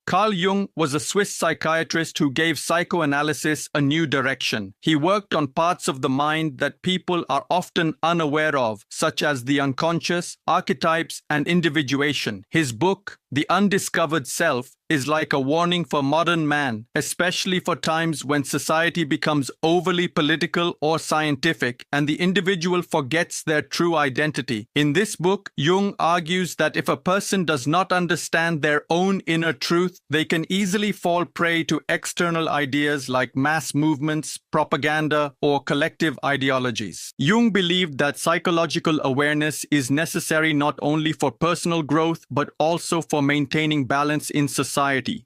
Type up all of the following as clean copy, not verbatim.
Carl Jung was a Swiss psychiatrist who gave psychoanalysis a new direction. He worked on parts of the mind that people are often unaware of, such as the unconscious, archetypes, and individuation. His book, The Undiscovered Self, is like a warning for modern man, especially for times when society becomes overly political or scientific and the individual forgets their true identity. In this book, Jung argues that if a person does not understand their own inner truth, they can easily fall prey to external ideas like mass movements, propaganda, or collective ideologies. Jung believed that psychological awareness is necessary not only for personal growth but also for maintaining balance in society.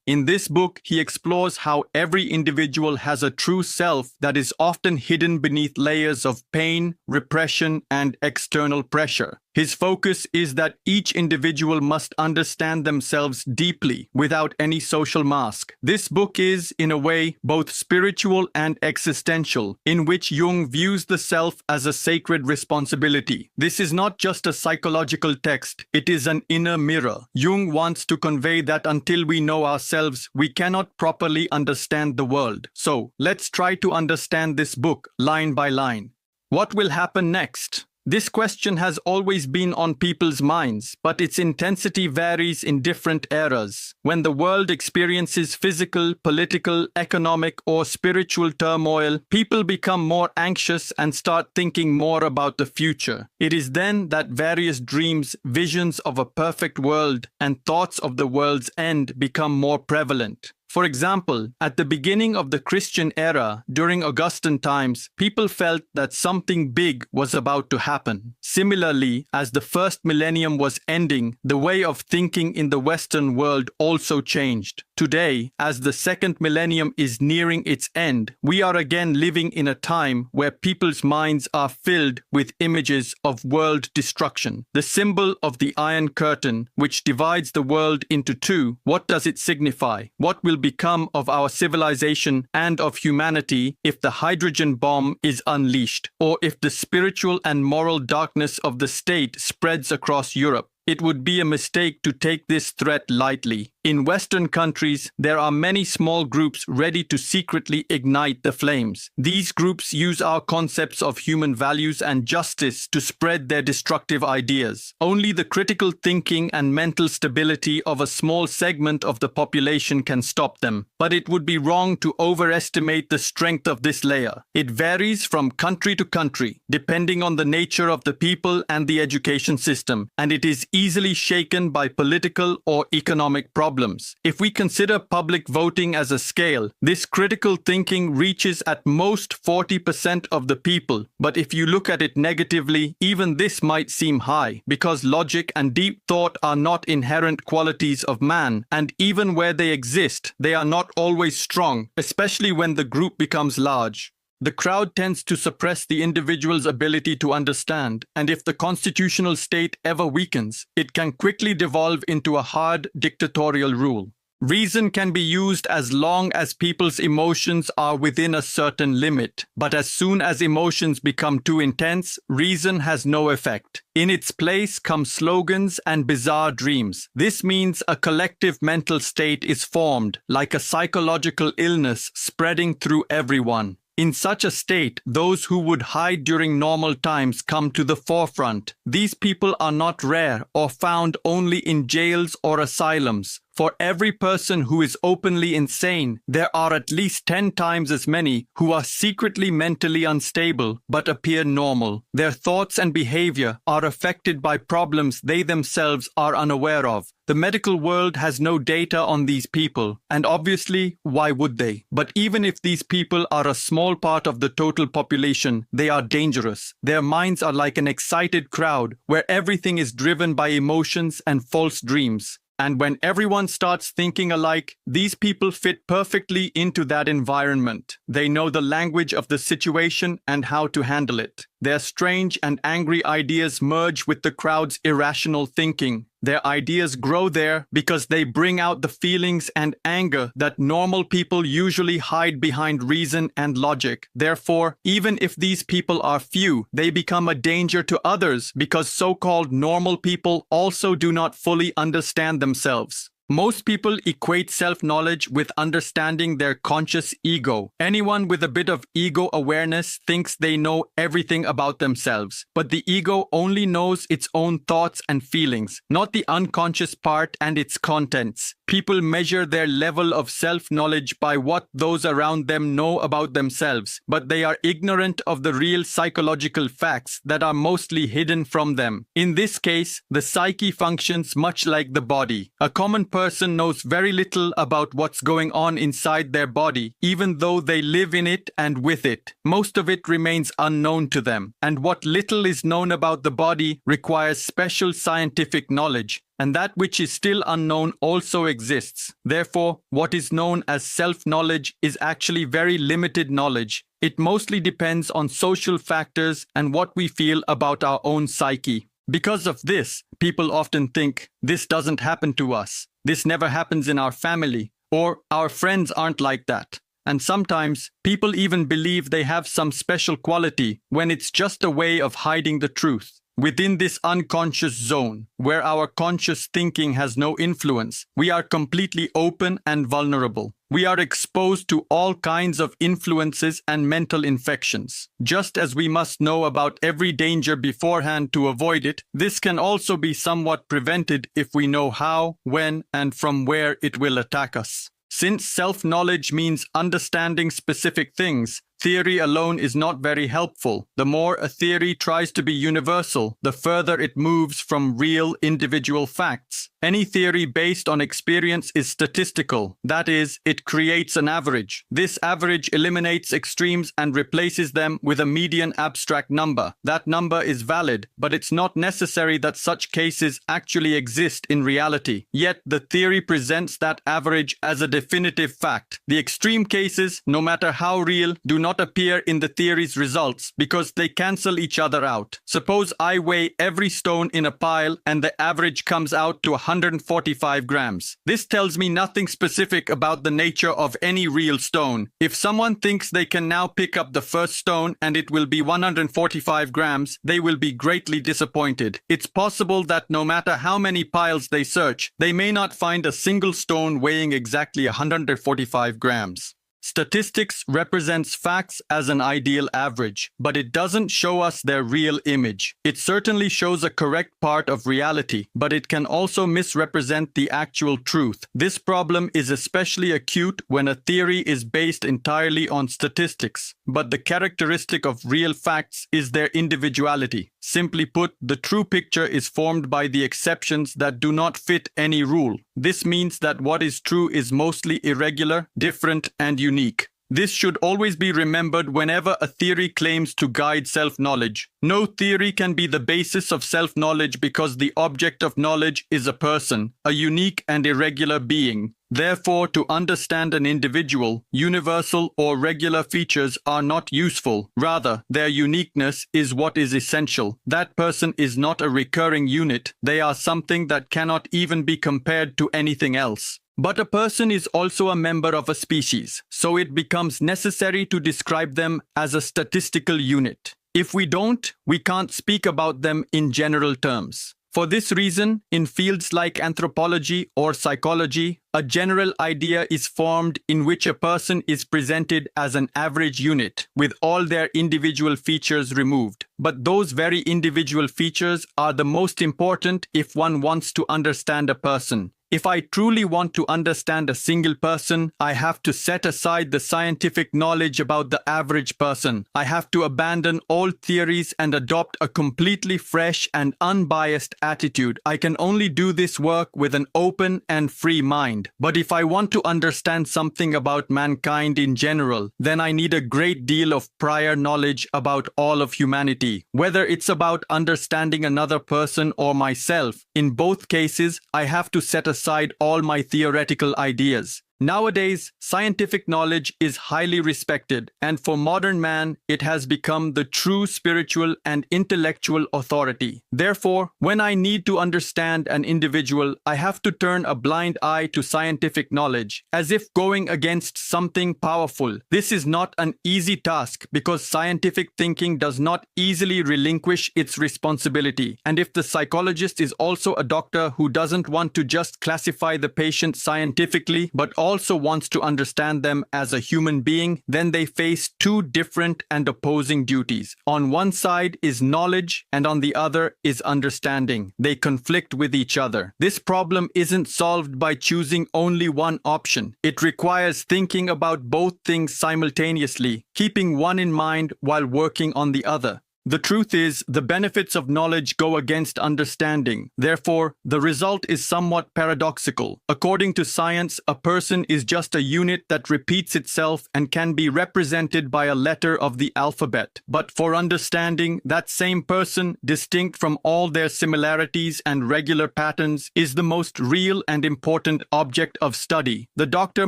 In this book, he explores how every individual has a true self that is often hidden beneath layers of pain, repression, and external pressure. His focus is that each individual must understand themselves deeply without any social mask. This book is, in a way, both spiritual and existential, in which Jung views the self as a sacred responsibility. This is not just a psychological text, it is an inner mirror. Jung wants to convey that until we know ourselves, we cannot properly understand the world. So, let's try to understand this book line by line. What will happen next? This question has always been on people's minds, but its intensity varies in different eras. When the world experiences physical, political, economic, or spiritual turmoil, people become more anxious and start thinking more about the future. It is then that various dreams, visions of a perfect world, and thoughts of the world's end become more prevalent. For example, at the beginning of the Christian era, during Augustan times, people felt that something big was about to happen. Similarly, as the first millennium was ending, the way of thinking in the Western world also changed. Today, as the second millennium is nearing its end, we are again living in a time where people's minds are filled with images of world destruction. The symbol of the Iron Curtain, which divides the world into two, what does it signify? What will become of our civilization and of humanity if the hydrogen bomb is unleashed, or if the spiritual and moral darkness of the state spreads across Europe? It would be a mistake to take this threat lightly. In Western countries, there are many small groups ready to secretly ignite the flames. These groups use our concepts of human values and justice to spread their destructive ideas. Only the critical thinking and mental stability of a small segment of the population can stop them. But it would be wrong to overestimate the strength of this layer. It varies from country to country, depending on the nature of the people and the education system, and it is easily shaken by political or economic problems. If we consider public voting as a scale, this critical thinking reaches at most 40% of the people. But if you look at it negatively, even this might seem high, because logic and deep thought are not inherent qualities of man, and even where they exist, they are not always strong, especially when the group becomes large. The crowd tends to suppress the individual's ability to understand, and if the constitutional state ever weakens, it can quickly devolve into a hard dictatorial rule. Reason can be used as long as people's emotions are within a certain limit, but as soon as emotions become too intense, reason has no effect. In its place come slogans and bizarre dreams. This means a collective mental state is formed, like a psychological illness spreading through everyone. In such a state, those who would hide during normal times come to the forefront. These people are not rare or found only in jails or asylums. For every person who is openly insane, there are at least 10 times as many who are secretly mentally unstable but appear normal. Their thoughts and behavior are affected by problems they themselves are unaware of. The medical world has no data on these people, and obviously, why would they? But even if these people are a small part of the total population, they are dangerous. Their minds are like an excited crowd where everything is driven by emotions and false dreams. And when everyone starts thinking alike, these people fit perfectly into that environment. They know the language of the situation and how to handle it. Their strange and angry ideas merge with the crowd's irrational thinking. Their ideas grow there because they bring out the feelings and anger that normal people usually hide behind reason and logic. Therefore, even if these people are few, they become a danger to others because so-called normal people also do not fully understand themselves. Most people equate self-knowledge with understanding their conscious ego. Anyone with a bit of ego awareness thinks they know everything about themselves, but the ego only knows its own thoughts and feelings, not the unconscious part and its contents. People measure their level of self-knowledge by what those around them know about themselves, but they are ignorant of the real psychological facts that are mostly hidden from them. In this case, the psyche functions much like the body. A common person knows very little about what's going on inside their body, even though they live in it and with it. Most of it remains unknown to them, and what little is known about the body requires special scientific knowledge. And that which is still unknown also exists. Therefore, what is known as self-knowledge is actually very limited knowledge. It mostly depends on social factors and what we feel about our own psyche. Because of this, people often think, this doesn't happen to us, this never happens in our family, or our friends aren't like that. And sometimes, people even believe they have some special quality when it's just a way of hiding the truth. Within this unconscious zone, where our conscious thinking has no influence, we are completely open and vulnerable. We are exposed to all kinds of influences and mental infections. Just as we must know about every danger beforehand to avoid it, this can also be somewhat prevented if we know how, when, and from where it will attack us. Since self-knowledge means understanding specific things, theory alone is not very helpful. The more a theory tries to be universal, the further it moves from real individual facts. Any theory based on experience is statistical. That is, it creates an average. This average eliminates extremes and replaces them with a median abstract number. That number is valid, but it's not necessary that such cases actually exist in reality. Yet the theory presents that average as a definitive fact. The extreme cases, no matter how real, do not appear in the theory's results because they cancel each other out. Suppose I weigh every stone in a pile and the average comes out to 145 grams. This tells me nothing specific about the nature of any real stone. If someone thinks they can now pick up the first stone and it will be 145 grams, they will be greatly disappointed. It's possible that no matter how many piles they search, they may not find a single stone weighing exactly 145 grams. Statistics represents facts as an ideal average, but it doesn't show us their real image. It certainly shows a correct part of reality, but it can also misrepresent the actual truth. This problem is especially acute when a theory is based entirely on statistics, but the characteristic of real facts is their individuality. Simply put, the true picture is formed by the exceptions that do not fit any rule. This means that what is true is mostly irregular, different, and unique. This should always be remembered whenever a theory claims to guide self-knowledge. No theory can be the basis of self-knowledge because the object of knowledge is a person, a unique and irregular being. Therefore, to understand an individual, universal or regular features are not useful. Rather, their uniqueness is what is essential. That person is not a recurring unit. They are something that cannot even be compared to anything else. But a person is also a member of a species, so it becomes necessary to describe them as a statistical unit. If we don't, we can't speak about them in general terms. For this reason, in fields like anthropology or psychology, a general idea is formed in which a person is presented as an average unit, with all their individual features removed. But those very individual features are the most important if one wants to understand a person. If I truly want to understand a single person, I have to set aside the scientific knowledge about the average person. I have to abandon all theories and adopt a completely fresh and unbiased attitude. I can only do this work with an open and free mind. But if I want to understand something about mankind in general, then I need a great deal of prior knowledge about all of humanity. Whether it's about understanding another person or myself, in both cases, I have to set aside all my theoretical ideas. Nowadays, scientific knowledge is highly respected, and for modern man, it has become the true spiritual and intellectual authority. Therefore, when I need to understand an individual, I have to turn a blind eye to scientific knowledge, as if going against something powerful. This is not an easy task because scientific thinking does not easily relinquish its responsibility. And if the psychologist is also a doctor who doesn't want to just classify the patient scientifically, but also wants to understand them as a human being, then they face two different and opposing duties. On one side is knowledge, and on the other is understanding. They conflict with each other. This problem isn't solved by choosing only one option. It requires thinking about both things simultaneously, keeping one in mind while working on the other. The truth is, the benefits of knowledge go against understanding. Therefore, the result is somewhat paradoxical. According to science, a person is just a unit that repeats itself and can be represented by a letter of the alphabet. But for understanding, that same person, distinct from all their similarities and regular patterns, is the most real and important object of study. The doctor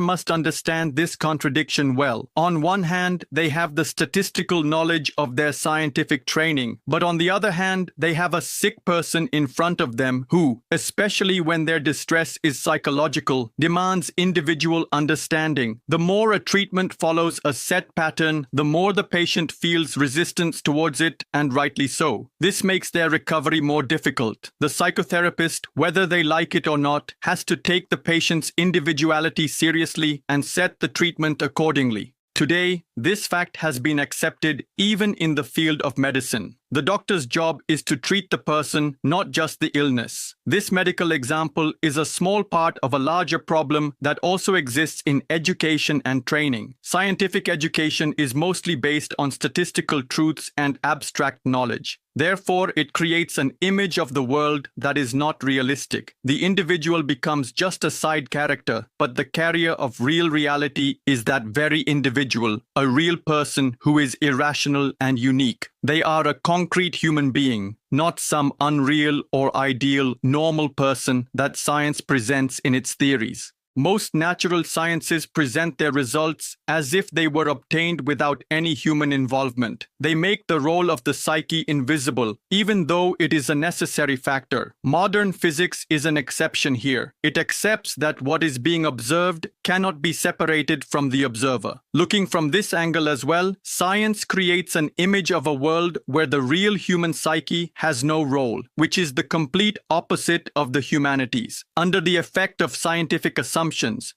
must understand this contradiction well. On one hand, they have the statistical knowledge of their scientific training, but on the other hand, they have a sick person in front of them who, especially when their distress is psychological, demands individual understanding. The more a treatment follows a set pattern, the more the patient feels resistance towards it, and rightly so. This makes their recovery more difficult. The psychotherapist, whether they like it or not, has to take the patient's individuality seriously and set the treatment accordingly. Today, this fact has been accepted even in the field of medicine. The doctor's job is to treat the person, not just the illness. This medical example is a small part of a larger problem that also exists in education and training. Scientific education is mostly based on statistical truths and abstract knowledge. Therefore, it creates an image of the world that is not realistic. The individual becomes just a side character, but the carrier of real reality is that very individual, a real person who is irrational and unique. They are a concrete human being, not some unreal or ideal normal person that science presents in its theories. Most natural sciences present their results as if they were obtained without any human involvement. They make the role of the psyche invisible, even though it is a necessary factor. Modern physics is an exception here. It accepts that what is being observed cannot be separated from the observer. Looking from this angle as well, science creates an image of a world where the real human psyche has no role, which is the complete opposite of the humanities. Under the effect of scientific assumptions,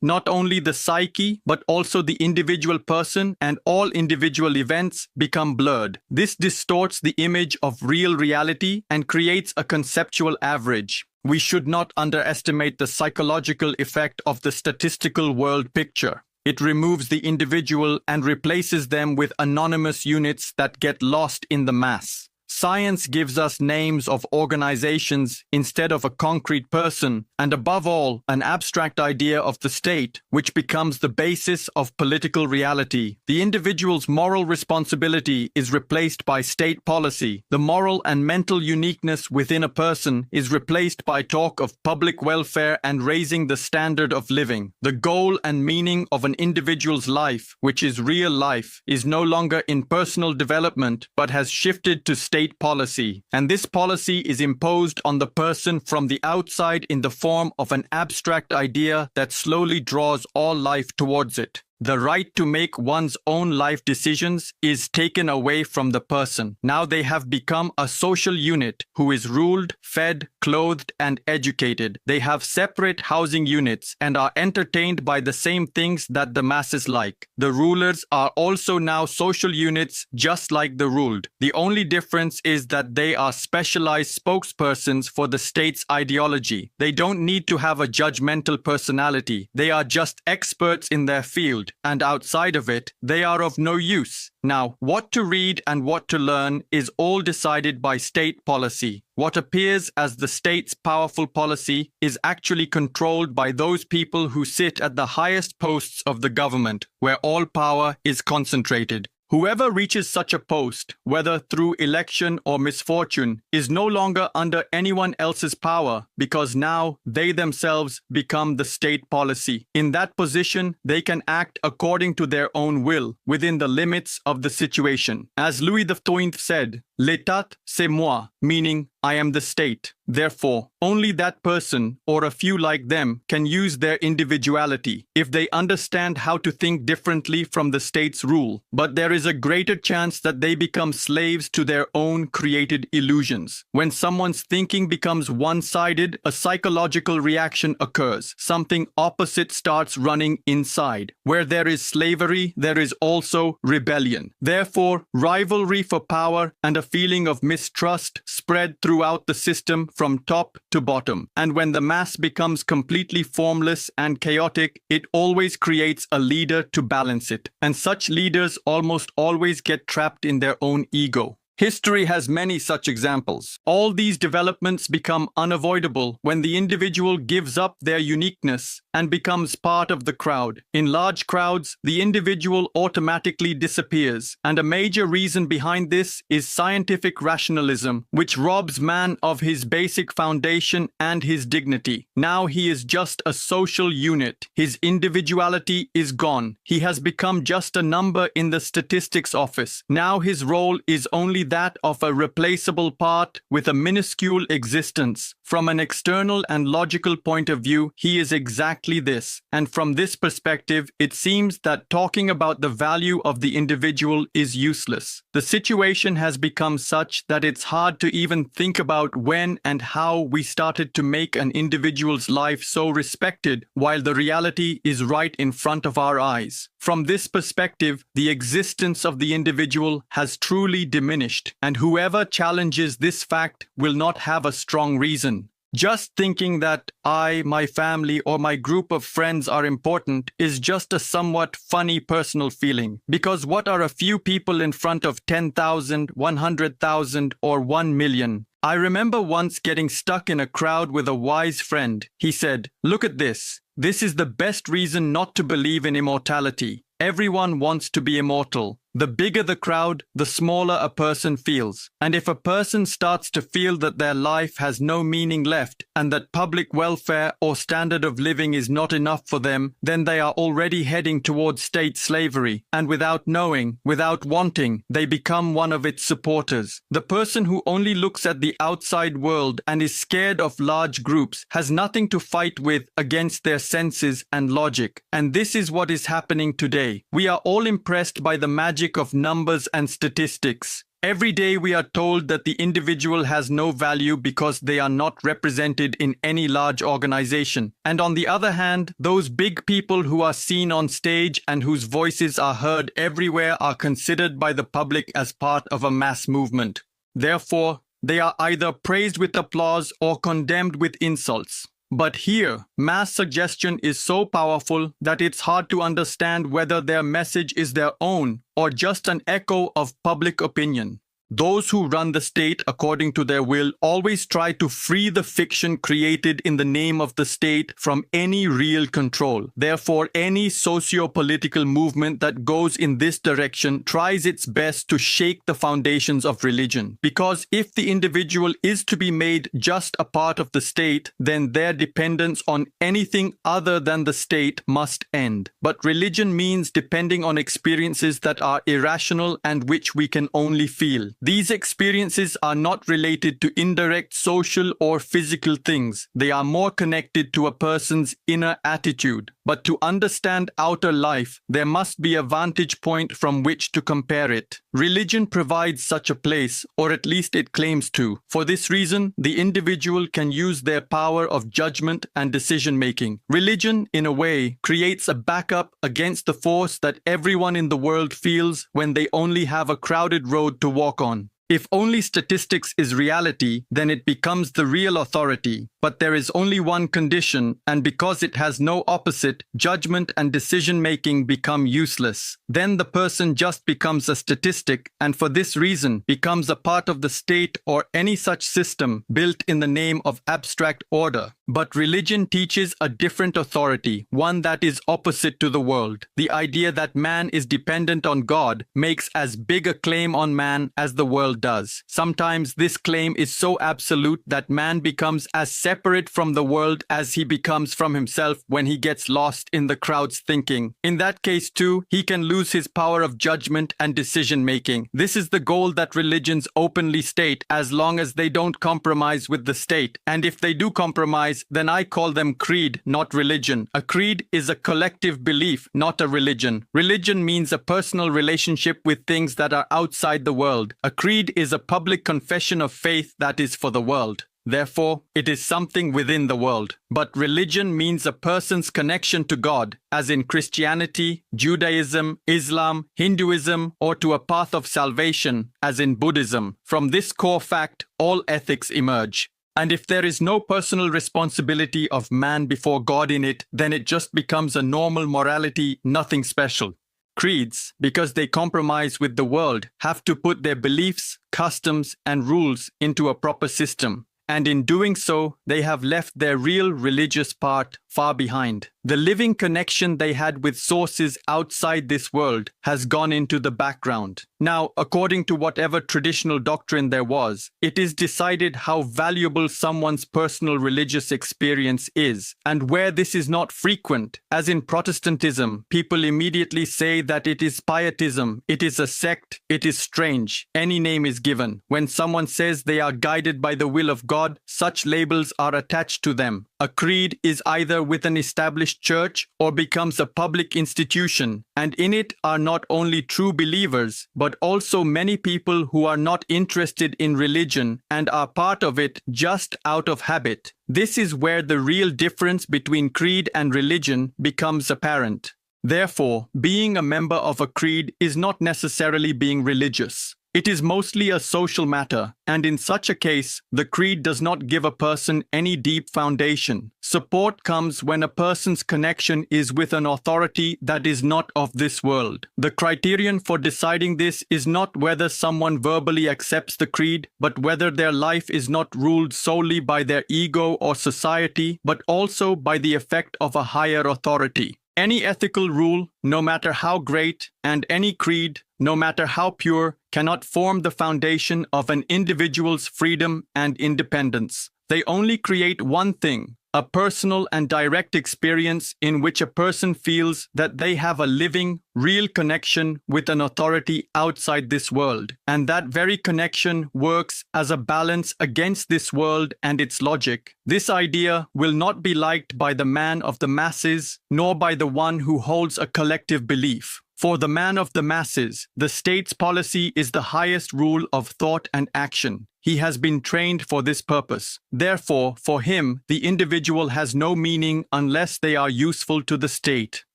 not only the psyche, but also the individual person and all individual events become blurred. This distorts the image of real reality and creates a conceptual average. We should not underestimate the psychological effect of the statistical world picture. It removes the individual and replaces them with anonymous units that get lost in the mass. Science gives us names of organizations instead of a concrete person, and above all, an abstract idea of the state, which becomes the basis of political reality. The individual's moral responsibility is replaced by state policy. The moral and mental uniqueness within a person is replaced by talk of public welfare and raising the standard of living. The goal and meaning of an individual's life, which is real life, is no longer in personal development, but has shifted to state policy, and this policy is imposed on the person from the outside in the form of an abstract idea that slowly draws all life towards it. The right to make one's own life decisions is taken away from the person. Now they have become a social unit who is ruled, fed, clothed, and educated. They have separate housing units and are entertained by the same things that the masses like. The rulers are also now social units just like the ruled. The only difference is that they are specialized spokespersons for the state's ideology. They don't need to have a judgmental personality. They are just experts in their field. And outside of it, they are of no use. Now, what to read and what to learn is all decided by state policy. What appears as the state's powerful policy is actually controlled by those people who sit at the highest posts of the government, where all power is concentrated. Whoever reaches such a post, whether through election or misfortune, is no longer under anyone else's power because now they themselves become the state policy. In that position, they can act according to their own will, within the limits of the situation. As Louis XIV said, "L'état, c'est moi," meaning I am the state. Therefore, only that person, or a few like them, can use their individuality if they understand how to think differently from the state's rule. But there is a greater chance that they become slaves to their own created illusions. When someone's thinking becomes one-sided, a psychological reaction occurs. Something opposite starts running inside. Where there is slavery, there is also rebellion. Therefore, rivalry for power and a feeling of mistrust spread throughout the system from top to bottom. And when the mass becomes completely formless and chaotic, it always creates a leader to balance it. And such leaders almost always get trapped in their own ego. History has many such examples. All these developments become unavoidable when the individual gives up their uniqueness and becomes part of the crowd. In large crowds, the individual automatically disappears, and a major reason behind this is scientific rationalism, which robs man of his basic foundation and his dignity. Now he is just a social unit. His individuality is gone. He has become just a number in the statistics office. Now his role is only that of a replaceable part with a minuscule existence. From an external and logical point of view, he is exactly this. And from this perspective, it seems that talking about the value of the individual is useless. The situation has become such that it's hard to even think about when and how we started to make an individual's life so respected while the reality is right in front of our eyes. From this perspective, the existence of the individual has truly diminished, and whoever challenges this fact will not have a strong reason. Just thinking that I, my family, or my group of friends are important is just a somewhat funny personal feeling. Because what are a few people in front of 10,000, 100,000, or 1 million? I remember once getting stuck in a crowd with a wise friend. He said, "Look at this. This is the best reason not to believe in immortality. Everyone wants to be immortal. The bigger the crowd, the smaller a person feels. And if a person starts to feel that their life has no meaning left and that public welfare or standard of living is not enough for them, then they are already heading towards state slavery. And without knowing, without wanting, they become one of its supporters. The person who only looks at the outside world and is scared of large groups has nothing to fight with against their senses and logic. And this is what is happening today. We are all impressed by the magic of numbers and statistics. Every day we are told that the individual has no value because they are not represented in any large organization. And on the other hand, those big people who are seen on stage and whose voices are heard everywhere are considered by the public as part of a mass movement. Therefore, they are either praised with applause or condemned with insults. But here, mass suggestion is so powerful that it's hard to understand whether their message is their own or just an echo of public opinion. Those who run the state according to their will always try to free the fiction created in the name of the state from any real control. Therefore, any socio-political movement that goes in this direction tries its best to shake the foundations of religion. Because if the individual is to be made just a part of the state, then their dependence on anything other than the state must end. But religion means depending on experiences that are irrational and which we can only feel. These experiences are not related to indirect social or physical things. They are more connected to a person's inner attitude. But to understand outer life, there must be a vantage point from which to compare it. Religion provides such a place, or at least it claims to. For this reason, the individual can use their power of judgment and decision-making. Religion, in a way, creates a backup against the force that everyone in the world feels when they only have a crowded road to walk on. If only statistics is reality, then it becomes the real authority. But there is only one condition, and because it has no opposite, judgment and decision-making become useless. Then the person just becomes a statistic, and for this reason becomes a part of the state or any such system built in the name of abstract order. But religion teaches a different authority, one that is opposite to the world. The idea that man is dependent on God makes as big a claim on man as the world does. Sometimes this claim is so absolute that man becomes as separate from the world as he becomes from himself when he gets lost in the crowd's thinking. In that case too, he can lose his power of judgment and decision-making. This is the goal that religions openly state, as long as they don't compromise with the state. And if they do compromise, then I call them creed, not religion. A creed is a collective belief, not a religion. Religion means a personal relationship with things that are outside the world. A creed is a public confession of faith that is for the world. Therefore, it is something within the world. But religion means a person's connection to God, as in Christianity, Judaism, Islam, Hinduism, or to a path of salvation, as in Buddhism. From this core fact, all ethics emerge. And if there is no personal responsibility of man before God in it, then it just becomes a normal morality, nothing special. Creeds, because they compromise with the world, have to put their beliefs, customs, and rules into a proper system. And in doing so, they have left their real religious part far behind. The living connection they had with sources outside this world has gone into the background. Now, according to whatever traditional doctrine there was, it is decided how valuable someone's personal religious experience is. And where this is not frequent, as in Protestantism, people immediately say that it is pietism, it is a sect, it is strange. Any name is given. When someone says they are guided by the will of God, such labels are attached to them. A creed is either with an established church or becomes a public institution, and in it are not only true believers, but also many people who are not interested in religion and are part of it just out of habit. This is where the real difference between creed and religion becomes apparent. Therefore, being a member of a creed is not necessarily being religious. It is mostly a social matter, and in such a case, the creed does not give a person any deep foundation. Support comes when a person's connection is with an authority that is not of this world. The criterion for deciding this is not whether someone verbally accepts the creed, but whether their life is not ruled solely by their ego or society, but also by the effect of a higher authority. Any ethical rule, no matter how great, and any creed, no matter how pure, cannot form the foundation of an individual's freedom and independence. They only create one thing: a personal and direct experience in which a person feels that they have a living, real connection with an authority outside this world. And that very connection works as a balance against this world and its logic. This idea will not be liked by the man of the masses, nor by the one who holds a collective belief. For the man of the masses, the state's policy is the highest rule of thought and action. He has been trained for this purpose. Therefore, for him, the individual has no meaning unless they are useful to the state.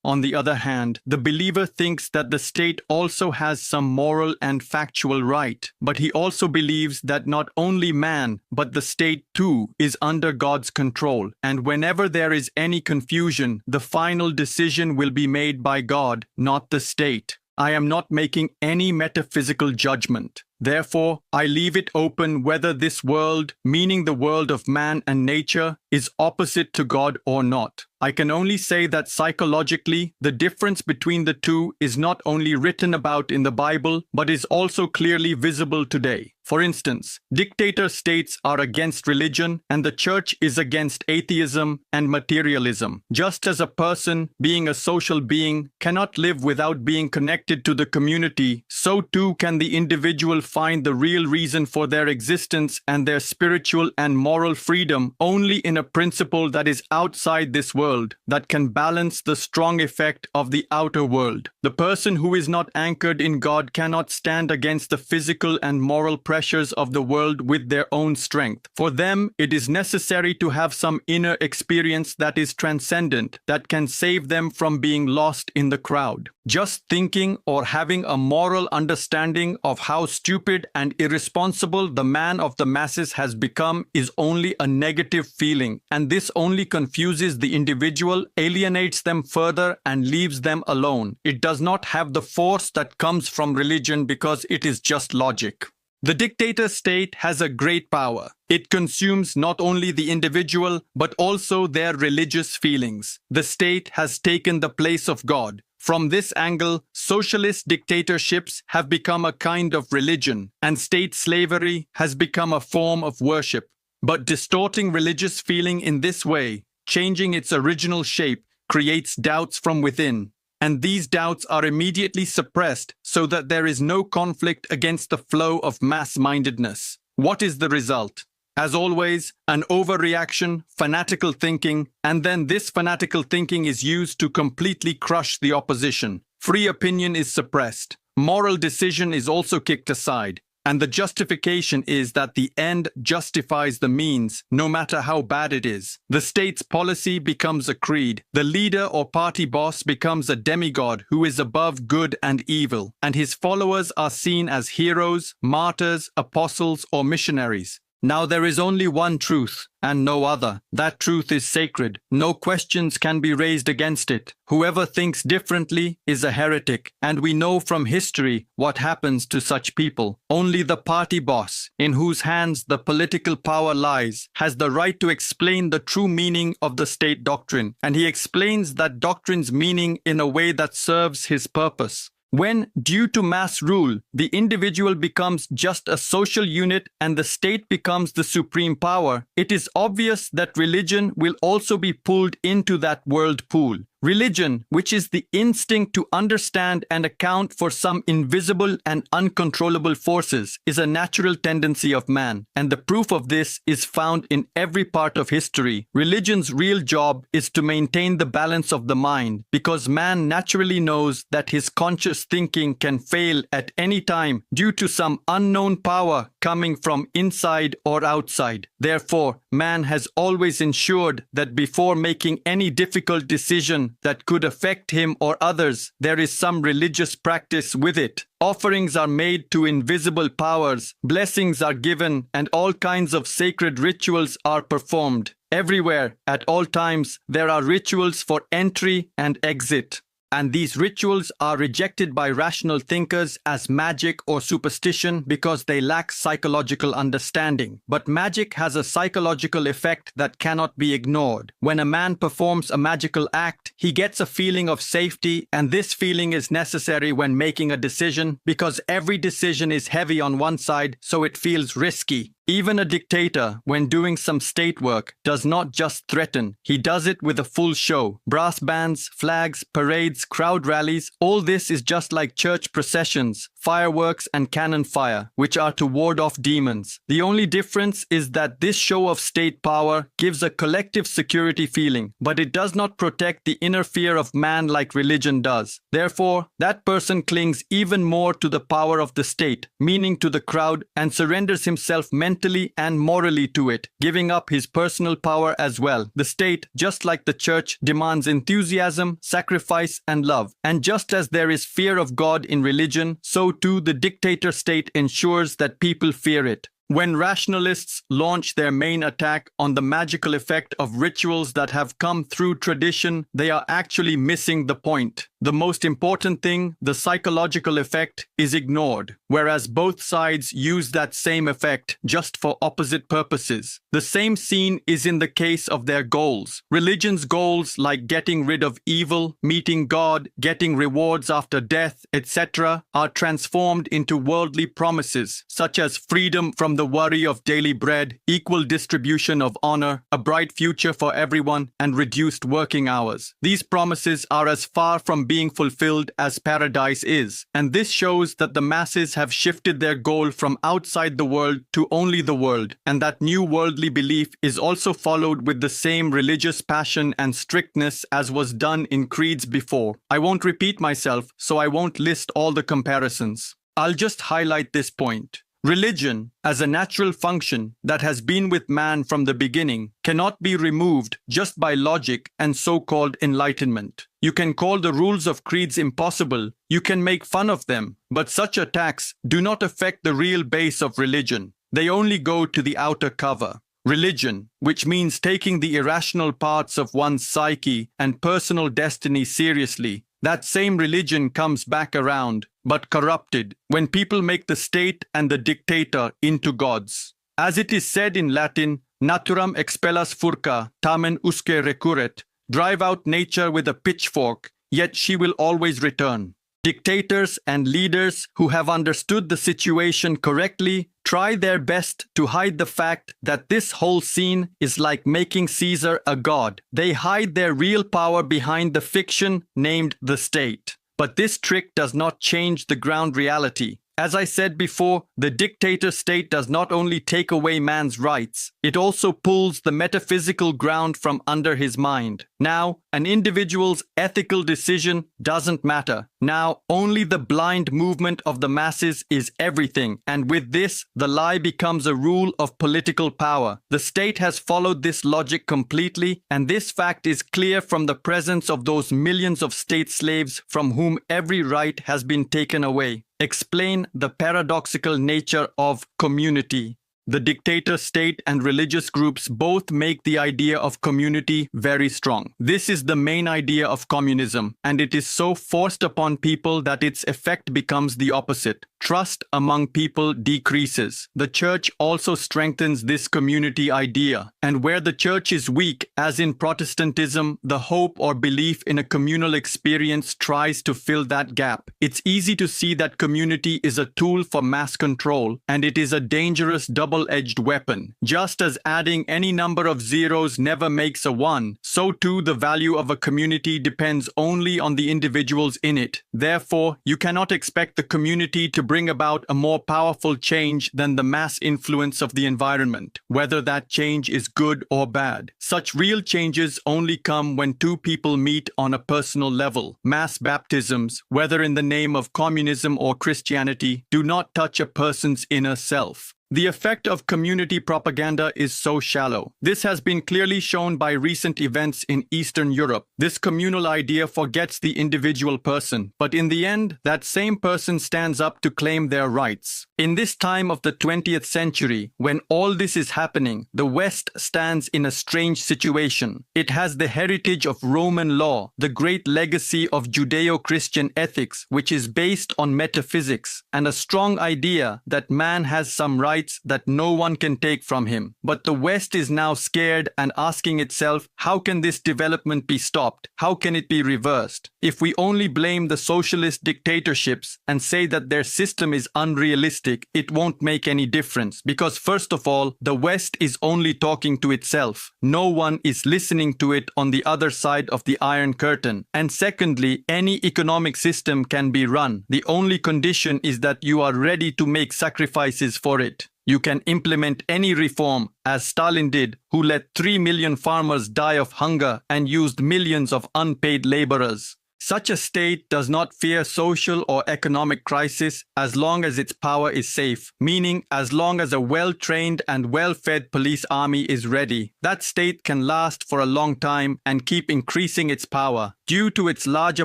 On the other hand, the believer thinks that the state also has some moral and factual right, but he also believes that not only man, but the state too, is under God's control. And whenever there is any confusion, the final decision will be made by God, not the state. I am not making any metaphysical judgment. Therefore, I leave it open whether this world, meaning the world of man and nature, is opposite to God or not. I can only say that psychologically, the difference between the two is not only written about in the Bible, but is also clearly visible today. For instance, dictator states are against religion, and the church is against atheism and materialism. Just as a person, being a social being, cannot live without being connected to the community, so too can the individual find the real reason for their existence and their spiritual and moral freedom only in a principle that is outside this world, that can balance the strong effect of the outer world. The person who is not anchored in God cannot stand against the physical and moral pressures of the world with their own strength. For them, it is necessary to have some inner experience that is transcendent, that can save them from being lost in the crowd. Just thinking or having a moral understanding of how stupid and irresponsible the man of the masses has become is only a negative feeling, and this only confuses the individual, alienates them further, and leaves them alone. It does not have the force that comes from religion because it is just logic. The dictator state has a great power. It consumes not only the individual, but also their religious feelings. The state has taken the place of God. From this angle, socialist dictatorships have become a kind of religion, and state slavery has become a form of worship. But distorting religious feeling in this way, changing its original shape, creates doubts from within. And these doubts are immediately suppressed so that there is no conflict against the flow of mass-mindedness. What is the result? As always, an overreaction, fanatical thinking, and then this fanatical thinking is used to completely crush the opposition. Free opinion is suppressed. Moral decision is also kicked aside. And the justification is that the end justifies the means, no matter how bad it is. The state's policy becomes a creed. The leader or party boss becomes a demigod who is above good and evil, and his followers are seen as heroes, martyrs, apostles, or missionaries. Now there is only one truth, and no other. That truth is sacred. No questions can be raised against it. Whoever thinks differently is a heretic, and we know from history what happens to such people. Only the party boss, in whose hands the political power lies, has the right to explain the true meaning of the state doctrine, and he explains that doctrine's meaning in a way that serves his purpose. When, due to mass rule, the individual becomes just a social unit and the state becomes the supreme power, it is obvious that religion will also be pulled into that whirlpool. Religion, which is the instinct to understand and account for some invisible and uncontrollable forces, is a natural tendency of man, and the proof of this is found in every part of history. Religion's real job is to maintain the balance of the mind, because man naturally knows that his conscious thinking can fail at any time due to some unknown power coming from inside or outside. Therefore, man has always ensured that before making any difficult decision that could affect him or others, there is some religious practice with it. Offerings are made to invisible powers, blessings are given, and all kinds of sacred rituals are performed. Everywhere, at all times, there are rituals for entry and exit. And these rituals are rejected by rational thinkers as magic or superstition because they lack psychological understanding. But magic has a psychological effect that cannot be ignored. When a man performs a magical act, he gets a feeling of safety, and this feeling is necessary when making a decision because every decision is heavy on one side, so it feels risky. Even a dictator, when doing some state work, does not just threaten. He does it with a full show. Brass bands, flags, parades, crowd rallies, all this is just like church processions, fireworks and cannon fire, which are to ward off demons. The only difference is that this show of state power gives a collective security feeling, but it does not protect the inner fear of man like religion does. Therefore, that person clings even more to the power of the state, meaning to the crowd, and surrenders himself mentally and morally to it, giving up his personal power as well. The state, just like the church, demands enthusiasm, sacrifice, and love. And just as there is fear of God in religion, so too the dictator state ensures that people fear it. When rationalists launch their main attack on the magical effect of rituals that have come through tradition, they are actually missing the point. The most important thing, the psychological effect, is ignored, whereas both sides use that same effect just for opposite purposes. The same scene is in the case of their goals. Religion's goals like getting rid of evil, meeting God, getting rewards after death, etc., are transformed into worldly promises, such as freedom from the worry of daily bread, equal distribution of honor, a bright future for everyone, and reduced working hours. These promises are as far from being fulfilled as paradise is, and this shows that the masses have shifted their goal from outside the world to only the world, and that new worldly belief is also followed with the same religious passion and strictness as was done in creeds before. I won't repeat myself, so I won't list all the comparisons. I'll just highlight this point. Religion, as a natural function that has been with man from the beginning, cannot be removed just by logic and so-called enlightenment. You can call the rules of creeds impossible, you can make fun of them, but such attacks do not affect the real base of religion. They only go to the outer cover. Religion, which means taking the irrational parts of one's psyche and personal destiny seriously, that same religion comes back around, but corrupted, when people make the state and the dictator into gods. As it is said in Latin, naturam expellas furca, tamen usque recurret, drive out nature with a pitchfork, yet she will always return. Dictators and leaders who have understood the situation correctly try their best to hide the fact that this whole scene is like making Caesar a god. They hide their real power behind the fiction named the state. But this trick does not change the ground reality. As I said before, the dictator state does not only take away man's rights, it also pulls the metaphysical ground from under his mind. Now, an individual's ethical decision doesn't matter. Now, only the blind movement of the masses is everything, and with this, the lie becomes a rule of political power. The state has followed this logic completely, and this fact is clear from the presence of those millions of state slaves from whom every right has been taken away. Explain the paradoxical nature of community. The dictator state and religious groups both make the idea of community very strong. This is the main idea of communism, and it is so forced upon people that its effect becomes the opposite. Trust among people decreases. The church also strengthens this community idea, and where the church is weak, as in Protestantism, the hope or belief in a communal experience tries to fill that gap. It's easy to see that community is a tool for mass control, and it is a dangerous double-edged weapon. Just as adding any number of zeros never makes a one, so too the value of a community depends only on the individuals in it. Therefore, you cannot expect the community to bring about a more powerful change than the mass influence of the environment, whether that change is good or bad. Such real changes only come when two people meet on a personal level. Mass baptisms, whether in the name of communism or Christianity, do not touch a person's inner self. The effect of community propaganda is so shallow. This has been clearly shown by recent events in Eastern Europe. This communal idea forgets the individual person, but in the end, that same person stands up to claim their rights. In this time of the 20th century, when all this is happening, the West stands in a strange situation. It has the heritage of Roman law, the great legacy of Judeo-Christian ethics, which is based on metaphysics, and a strong idea that man has some rights that no one can take from him. But the West is now scared and asking itself, how can this development be stopped? How can it be reversed? If we only blame the socialist dictatorships and say that their system is unrealistic, it won't make any difference. Because first of all, the West is only talking to itself. No one is listening to it on the other side of the Iron Curtain. And secondly, any economic system can be run. The only condition is that you are ready to make sacrifices for it. You can implement any reform, as Stalin did, who let 3 million farmers die of hunger and used millions of unpaid laborers. Such a state does not fear social or economic crisis as long as its power is safe, meaning as long as a well-trained and well-fed police army is ready. That state can last for a long time and keep increasing its power. Due to its larger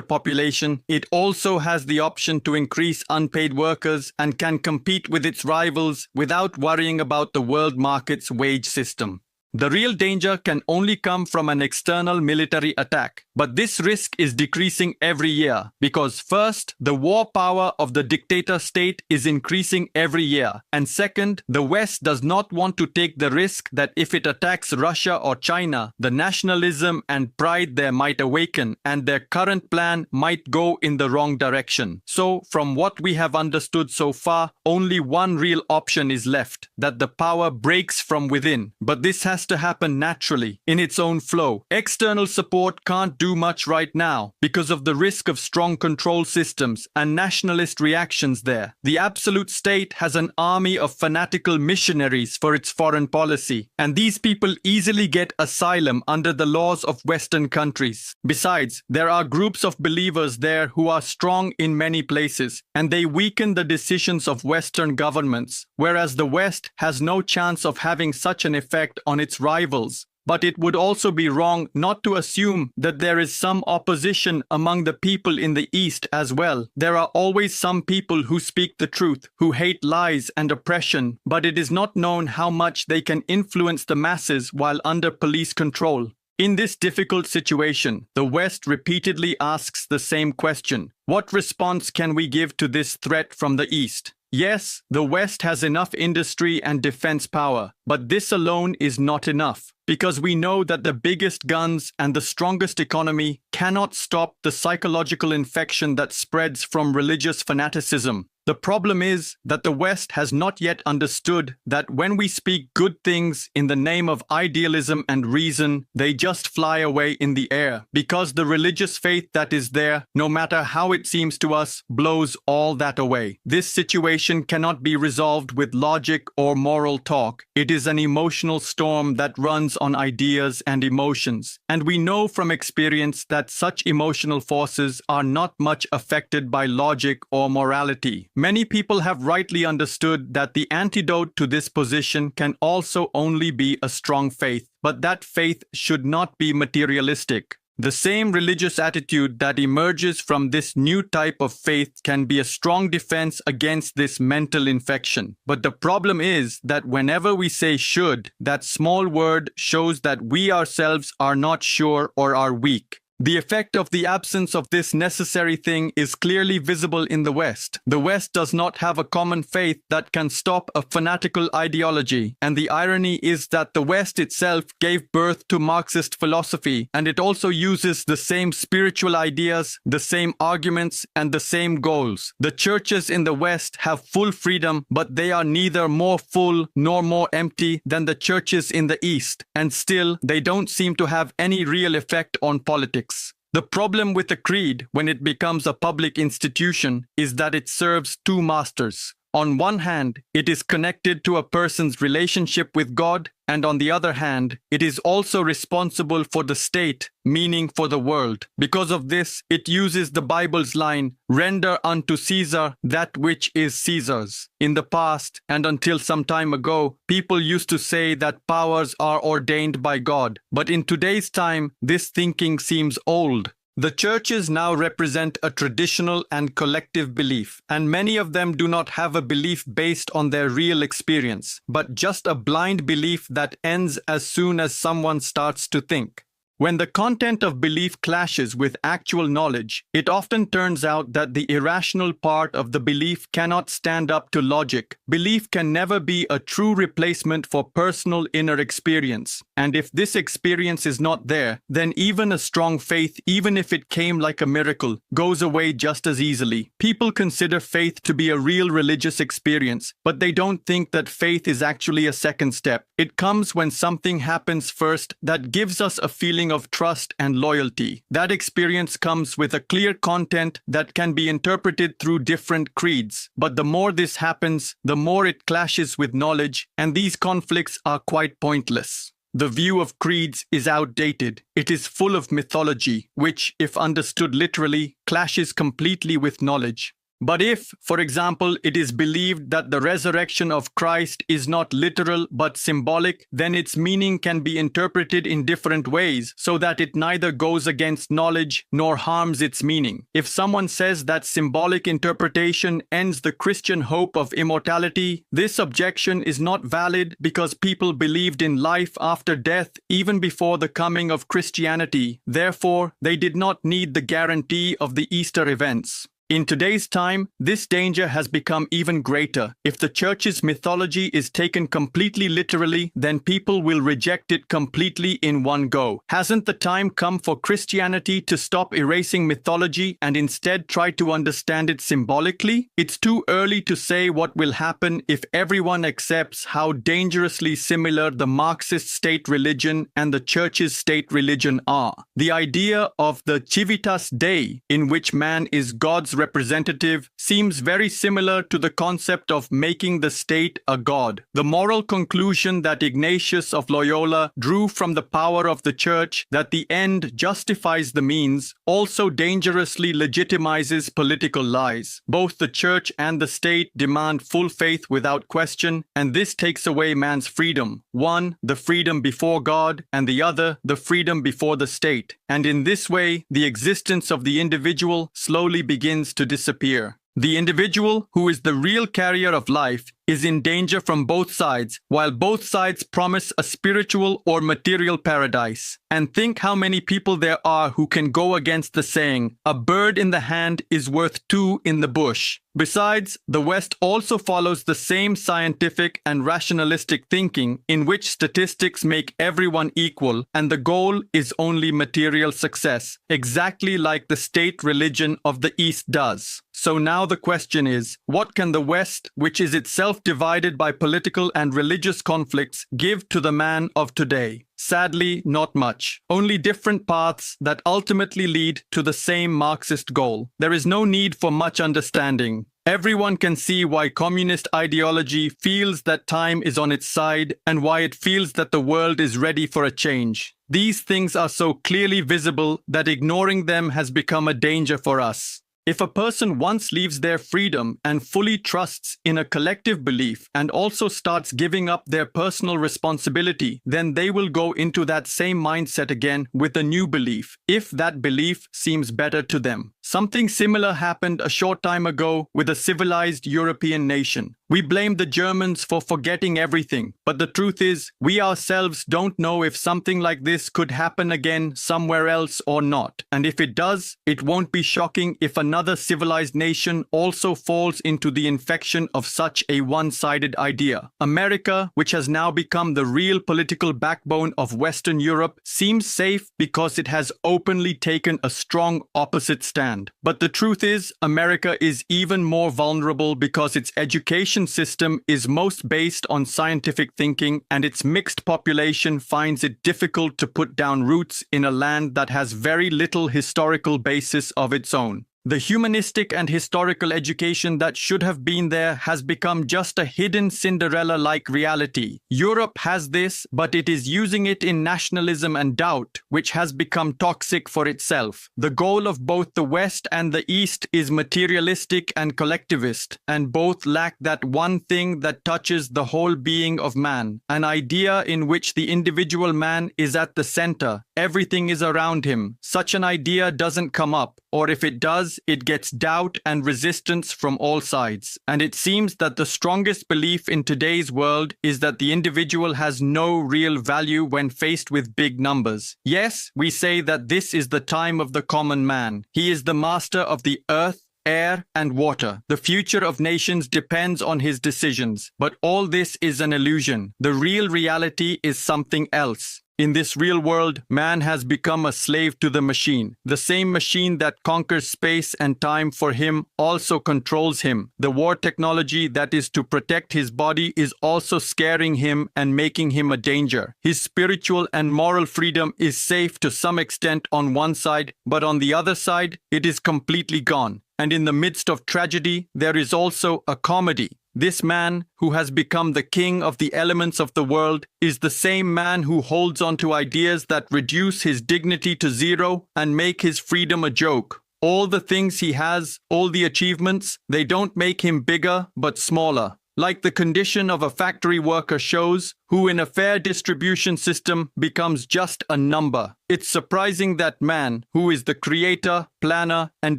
population, it also has the option to increase unpaid workers and can compete with its rivals without worrying about the world market's wage system. The real danger can only come from an external military attack. But this risk is decreasing every year because first, the war power of the dictator state is increasing every year. And second, the West does not want to take the risk that if it attacks Russia or China, the nationalism and pride there might awaken and their current plan might go in the wrong direction. So, from what we have understood so far, only one real option is left, that the power breaks from within. But this has to happen naturally, in its own flow. External support can't do much right now because of the risk of strong control systems and nationalist reactions there. The absolute state has an army of fanatical missionaries for its foreign policy, and these people easily get asylum under the laws of Western countries. Besides, there are groups of believers there who are strong in many places, and they weaken the decisions of Western governments, whereas the West has no chance of having such an effect on its rivals. But it would also be wrong not to assume that there is some opposition among the people in the East as well. There are always some people who speak the truth, who hate lies and oppression, but it is not known how much they can influence the masses while under police control. In this difficult situation, the West repeatedly asks the same question: what response can we give to this threat from the East? Yes, the West has enough industry and defense power, but this alone is not enough, because we know that the biggest guns and the strongest economy cannot stop the psychological infection that spreads from religious fanaticism. The problem is that the West has not yet understood that when we speak good things in the name of idealism and reason, they just fly away in the air, because the religious faith that is there, no matter how it seems to us, blows all that away. This situation cannot be resolved with logic or moral talk. It is an emotional storm that runs on ideas and emotions, and we know from experience that such emotional forces are not much affected by logic or morality. Many people have rightly understood that the antidote to this position can also only be a strong faith, but that faith should not be materialistic. The same religious attitude that emerges from this new type of faith can be a strong defense against this mental infection. But the problem is that whenever we say should, that small word shows that we ourselves are not sure or are weak. The effect of the absence of this necessary thing is clearly visible in the West. The West does not have a common faith that can stop a fanatical ideology. And the irony is that the West itself gave birth to Marxist philosophy, and it also uses the same spiritual ideas, the same arguments, and the same goals. The churches in the West have full freedom, but they are neither more full nor more empty than the churches in the East. And still, they don't seem to have any real effect on politics. The problem with a creed, when it becomes a public institution, is that it serves two masters. On one hand, it is connected to a person's relationship with God, and on the other hand, it is also responsible for the state, meaning for the world. Because of this, it uses the Bible's line, "Render unto Caesar that which is Caesar's." In the past, and until some time ago, people used to say that powers are ordained by God. But in today's time, this thinking seems old. The churches now represent a traditional and collective belief, and many of them do not have a belief based on their real experience, but just a blind belief that ends as soon as someone starts to think. When the content of belief clashes with actual knowledge, it often turns out that the irrational part of the belief cannot stand up to logic. Belief can never be a true replacement for personal inner experience. And if this experience is not there, then even a strong faith, even if it came like a miracle, goes away just as easily. People consider faith to be a real religious experience, but they don't think that faith is actually a second step. It comes when something happens first that gives us a feeling of trust and loyalty. That experience comes with a clear content that can be interpreted through different creeds. But the more this happens, the more it clashes with knowledge, and these conflicts are quite pointless. The view of creeds is outdated. It is full of mythology, which, if understood literally, clashes completely with knowledge. But if, for example, it is believed that the resurrection of Christ is not literal but symbolic, then its meaning can be interpreted in different ways so that it neither goes against knowledge nor harms its meaning. If someone says that symbolic interpretation ends the Christian hope of immortality, this objection is not valid because people believed in life after death even before the coming of Christianity. Therefore, they did not need the guarantee of the Easter events. In today's time, this danger has become even greater. If the church's mythology is taken completely literally, then people will reject it completely in one go. Hasn't the time come for Christianity to stop erasing mythology and instead try to understand it symbolically? It's too early to say what will happen if everyone accepts how dangerously similar the Marxist state religion and the church's state religion are. The idea of the Civitas Dei, in which man is God's representative, seems very similar to the concept of making the state a god. The moral conclusion that Ignatius of Loyola drew from the power of the church, that the end justifies the means, also dangerously legitimizes political lies. Both the church and the state demand full faith without question, and this takes away man's freedom. One, the freedom before God, and the other, the freedom before the state. And in this way, the existence of the individual slowly begins to disappear. The individual, who is the real carrier of life, is in danger from both sides, while both sides promise a spiritual or material paradise. And think how many people there are who can go against the saying, "A bird in the hand is worth two in the bush." Besides, the West also follows the same scientific and rationalistic thinking in which statistics make everyone equal and the goal is only material success, exactly like the state religion of the East does. So now the question is, what can the West, which is itself divided by political and religious conflicts, give to the man of today? Sadly, not much. Only different paths that ultimately lead to the same Marxist goal. There is no need for much understanding. Everyone can see why communist ideology feels that time is on its side and why it feels that the world is ready for a change. These things are so clearly visible that ignoring them has become a danger for us. If a person once leaves their freedom and fully trusts in a collective belief and also starts giving up their personal responsibility, then they will go into that same mindset again with a new belief, if that belief seems better to them. Something similar happened a short time ago with a civilized European nation. We blame the Germans for forgetting everything, but the truth is, we ourselves don't know if something like this could happen again somewhere else or not. And if it does, it won't be shocking if another civilized nation also falls into the infection of such a one-sided idea. America, which has now become the real political backbone of Western Europe, seems safe because it has openly taken a strong opposite stand. But the truth is, America is even more vulnerable because its education system is most based on scientific thinking and its mixed population finds it difficult to put down roots in a land that has very little historical basis of its own. The humanistic and historical education that should have been there has become just a hidden Cinderella-like reality. Europe has this, but it is using it in nationalism and doubt, which has become toxic for itself. The goal of both the West and the East is materialistic and collectivist, and both lack that one thing that touches the whole being of man, an idea in which the individual man is at the center. Everything is around him. Such an idea doesn't come up, or if it does, it gets doubt and resistance from all sides. And it seems that the strongest belief in today's world is that the individual has no real value when faced with big numbers. Yes, we say that this is the time of the common man. He is the master of the earth, air, and water. The future of nations depends on his decisions. But all this is an illusion. The real reality is something else. In this real world, man has become a slave to the machine. The same machine that conquers space and time for him also controls him. The war technology that is to protect his body is also scaring him and making him a danger. His spiritual and moral freedom is safe to some extent on one side, but on the other side, it is completely gone. And in the midst of tragedy, there is also a comedy. This man, who has become the king of the elements of the world, is the same man who holds on to ideas that reduce his dignity to zero and make his freedom a joke. All the things he has, all the achievements, they don't make him bigger, but smaller. Like the condition of a factory worker shows, who in a fair distribution system becomes just a number. It's surprising that man, who is the creator, planner, and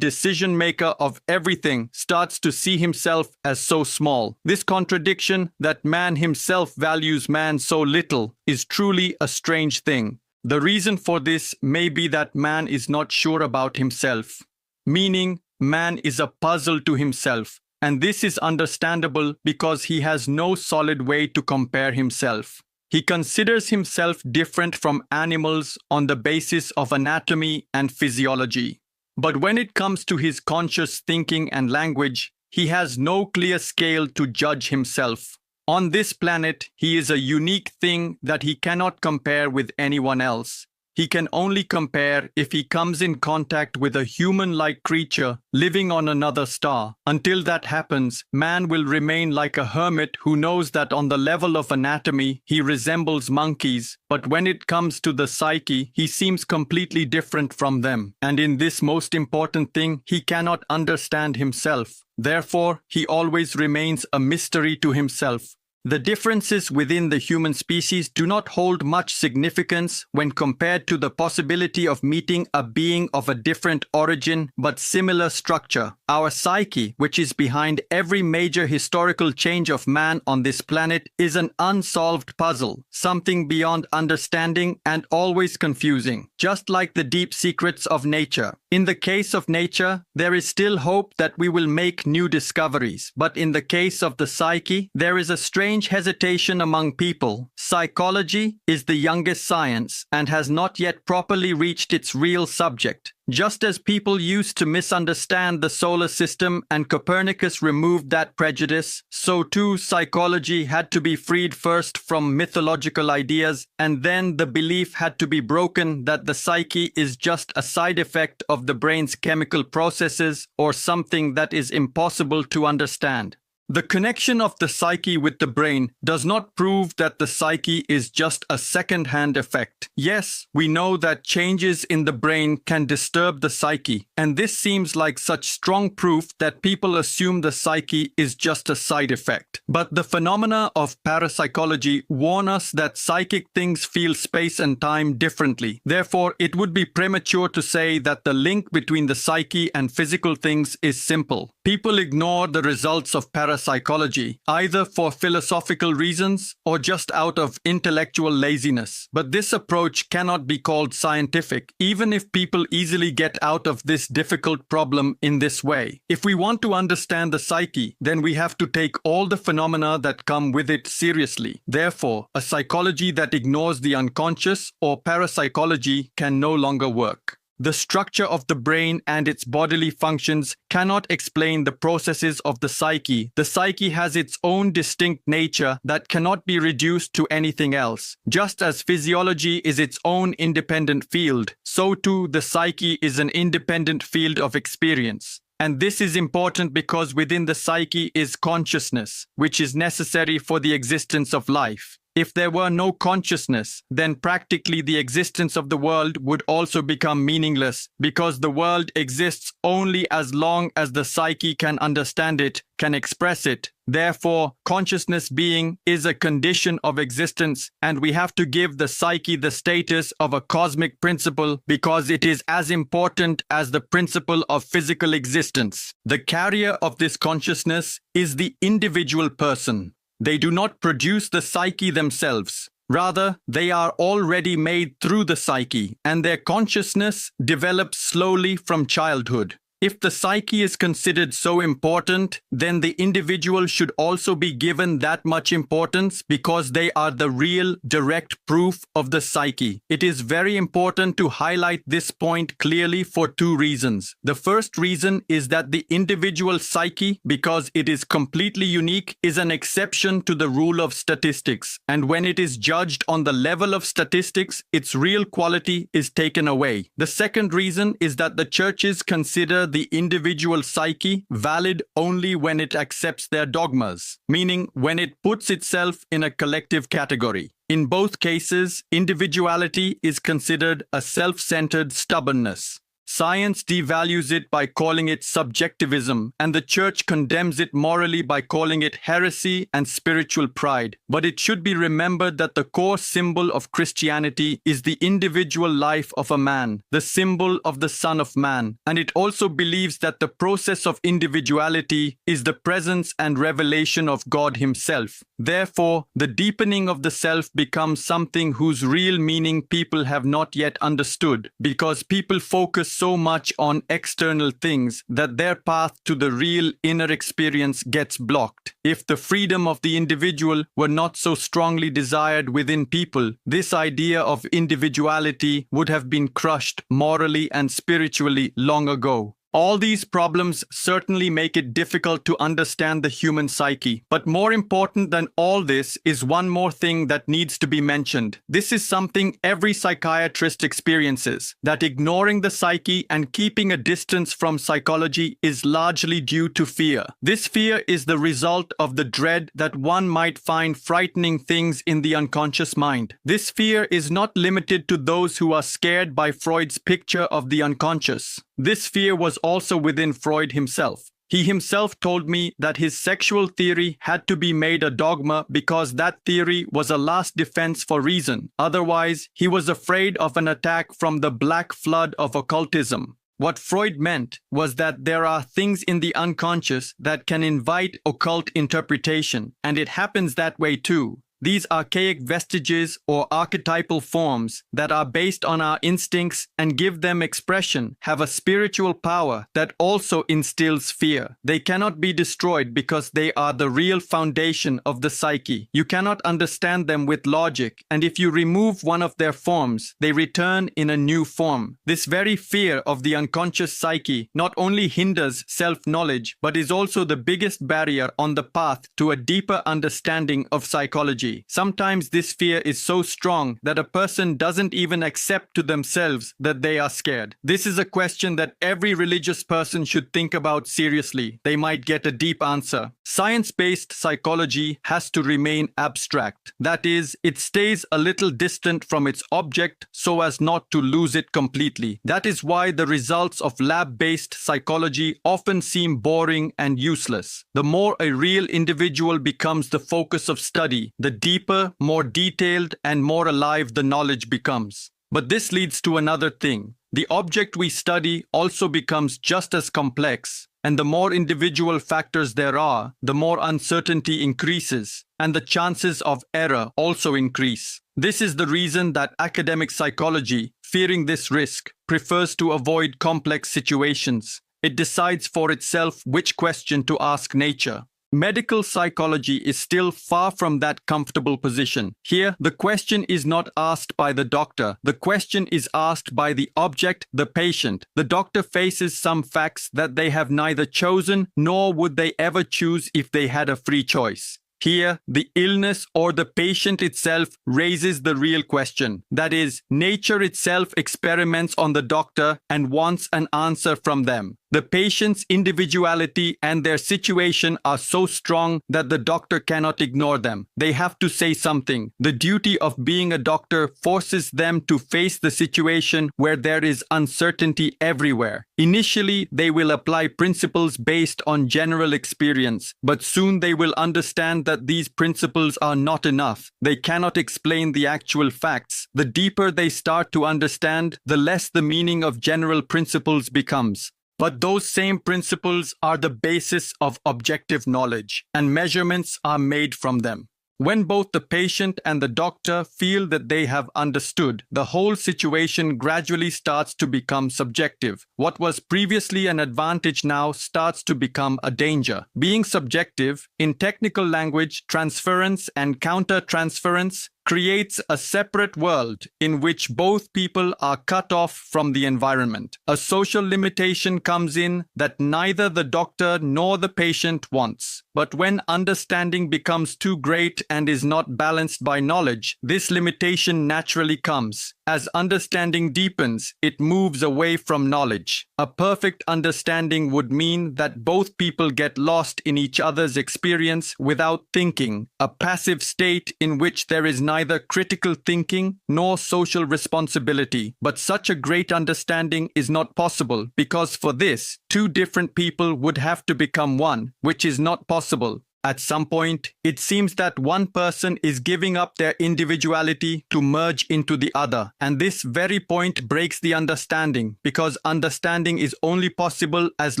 decision maker of everything, starts to see himself as so small. This contradiction, that man himself values man so little, is truly a strange thing. The reason for this may be that man is not sure about himself, meaning man is a puzzle to himself. And this is understandable because he has no solid way to compare himself. He considers himself different from animals on the basis of anatomy and physiology. But when it comes to his conscious thinking and language, he has no clear scale to judge himself. On this planet, he is a unique thing that he cannot compare with anyone else. He can only compare if he comes in contact with a human-like creature living on another star. Until that happens, man will remain like a hermit who knows that on the level of anatomy, he resembles monkeys, but when it comes to the psyche, he seems completely different from them. And in this most important thing, he cannot understand himself. Therefore, he always remains a mystery to himself. The differences within the human species do not hold much significance when compared to the possibility of meeting a being of a different origin but similar structure. Our psyche, which is behind every major historical change of man on this planet, is an unsolved puzzle, something beyond understanding and always confusing, just like the deep secrets of nature. In the case of nature, there is still hope that we will make new discoveries, but in the case of the psyche, there is a strange hesitation among people. Psychology is the youngest science and has not yet properly reached its real subject. Just as people used to misunderstand the solar system and Copernicus removed that prejudice, so too psychology had to be freed first from mythological ideas, and then the belief had to be broken that the psyche is just a side effect of the brain's chemical processes or something that is impossible to understand. The connection of the psyche with the brain does not prove that the psyche is just a second-hand effect. Yes, we know that changes in the brain can disturb the psyche, and this seems like such strong proof that people assume the psyche is just a side effect. But the phenomena of parapsychology warn us that psychic things feel space and time differently. Therefore, it would be premature to say that the link between the psyche and physical things is simple. People ignore the results of parapsychology, either for philosophical reasons or just out of intellectual laziness. But this approach cannot be called scientific, even if people easily get out of this difficult problem in this way. If we want to understand the psyche, then we have to take all the phenomena that come with it seriously. Therefore, a psychology that ignores the unconscious or parapsychology can no longer work. The structure of the brain and its bodily functions cannot explain the processes of the psyche. The psyche has its own distinct nature that cannot be reduced to anything else. Just as physiology is its own independent field, so too the psyche is an independent field of experience. And this is important because within the psyche is consciousness, which is necessary for the existence of life. If there were no consciousness, then practically the existence of the world would also become meaningless, because the world exists only as long as the psyche can understand it, can express it. Therefore, consciousness being is a condition of existence, and we have to give the psyche the status of a cosmic principle because it is as important as the principle of physical existence. The carrier of this consciousness is the individual person. They do not produce the psyche themselves. Rather, they are already made through the psyche, and their consciousness develops slowly from childhood. If the psyche is considered so important, then the individual should also be given that much importance because they are the real, direct proof of the psyche. It is very important to highlight this point clearly for two reasons. The first reason is that the individual psyche, because it is completely unique, is an exception to the rule of statistics. And when it is judged on the level of statistics, its real quality is taken away. The second reason is that the churches consider the individual psyche valid only when it accepts their dogmas, meaning when it puts itself in a collective category. In both cases, individuality is considered a self-centered stubbornness. Science devalues it by calling it subjectivism, and the church condemns it morally by calling it heresy and spiritual pride. But it should be remembered that the core symbol of Christianity is the individual life of a man, the symbol of the Son of Man, and it also believes that the process of individuality is the presence and revelation of God Himself. Therefore, the deepening of the self becomes something whose real meaning people have not yet understood, because people focus so much on external things that their path to the real inner experience gets blocked. If the freedom of the individual were not so strongly desired within people, this idea of individuality would have been crushed morally and spiritually long ago. All these problems certainly make it difficult to understand the human psyche. But more important than all this is one more thing that needs to be mentioned. This is something every psychiatrist experiences, that ignoring the psyche and keeping a distance from psychology is largely due to fear. This fear is the result of the dread that one might find frightening things in the unconscious mind. This fear is not limited to those who are scared by Freud's picture of the unconscious. This fear was also within Freud himself. He himself told me that his sexual theory had to be made a dogma because that theory was a last defense for reason. Otherwise, he was afraid of an attack from the black flood of occultism. What Freud meant was that there are things in the unconscious that can invite occult interpretation, and it happens that way too. These archaic vestiges or archetypal forms that are based on our instincts and give them expression have a spiritual power that also instills fear. They cannot be destroyed because they are the real foundation of the psyche. You cannot understand them with logic, and if you remove one of their forms, they return in a new form. This very fear of the unconscious psyche not only hinders self-knowledge, but is also the biggest barrier on the path to a deeper understanding of psychology. Sometimes this fear is so strong that a person doesn't even accept to themselves that they are scared. This is a question that every religious person should think about seriously. They might get a deep answer. Science-based psychology has to remain abstract. That is, it stays a little distant from its object so as not to lose it completely. That is why the results of lab-based psychology often seem boring and useless. The more a real individual becomes the focus of study, the deeper, more detailed, and more alive the knowledge becomes. But this leads to another thing. The object we study also becomes just as complex, and the more individual factors there are, the more uncertainty increases, and the chances of error also increase. This is the reason that academic psychology, fearing this risk, prefers to avoid complex situations. It decides for itself which question to ask nature. Medical psychology is still far from that comfortable position. Here, the question is not asked by the doctor. The question is asked by the object, the patient. The doctor faces some facts that they have neither chosen nor would they ever choose if they had a free choice. Here, the illness or the patient itself raises the real question. That is, nature itself experiments on the doctor and wants an answer from them. The patient's individuality and their situation are so strong that the doctor cannot ignore them. They have to say something. The duty of being a doctor forces them to face the situation where there is uncertainty everywhere. Initially, they will apply principles based on general experience, but soon they will understand that these principles are not enough. They cannot explain the actual facts. The deeper they start to understand, the less the meaning of general principles becomes. But those same principles are the basis of objective knowledge, and measurements are made from them. When both the patient and the doctor feel that they have understood, the whole situation gradually starts to become subjective. What was previously an advantage now starts to become a danger. Being subjective, in technical language, transference and counter-transference, creates a separate world in which both people are cut off from the environment. A social limitation comes in that neither the doctor nor the patient wants. But when understanding becomes too great and is not balanced by knowledge, this limitation naturally comes. As understanding deepens, it moves away from knowledge. A perfect understanding would mean that both people get lost in each other's experience without thinking, a passive state in which there is neither critical thinking nor social responsibility. But such a great understanding is not possible because for this, two different people would have to become one, which is not possible. At some point, it seems that one person is giving up their individuality to merge into the other. And this very point breaks the understanding, because understanding is only possible as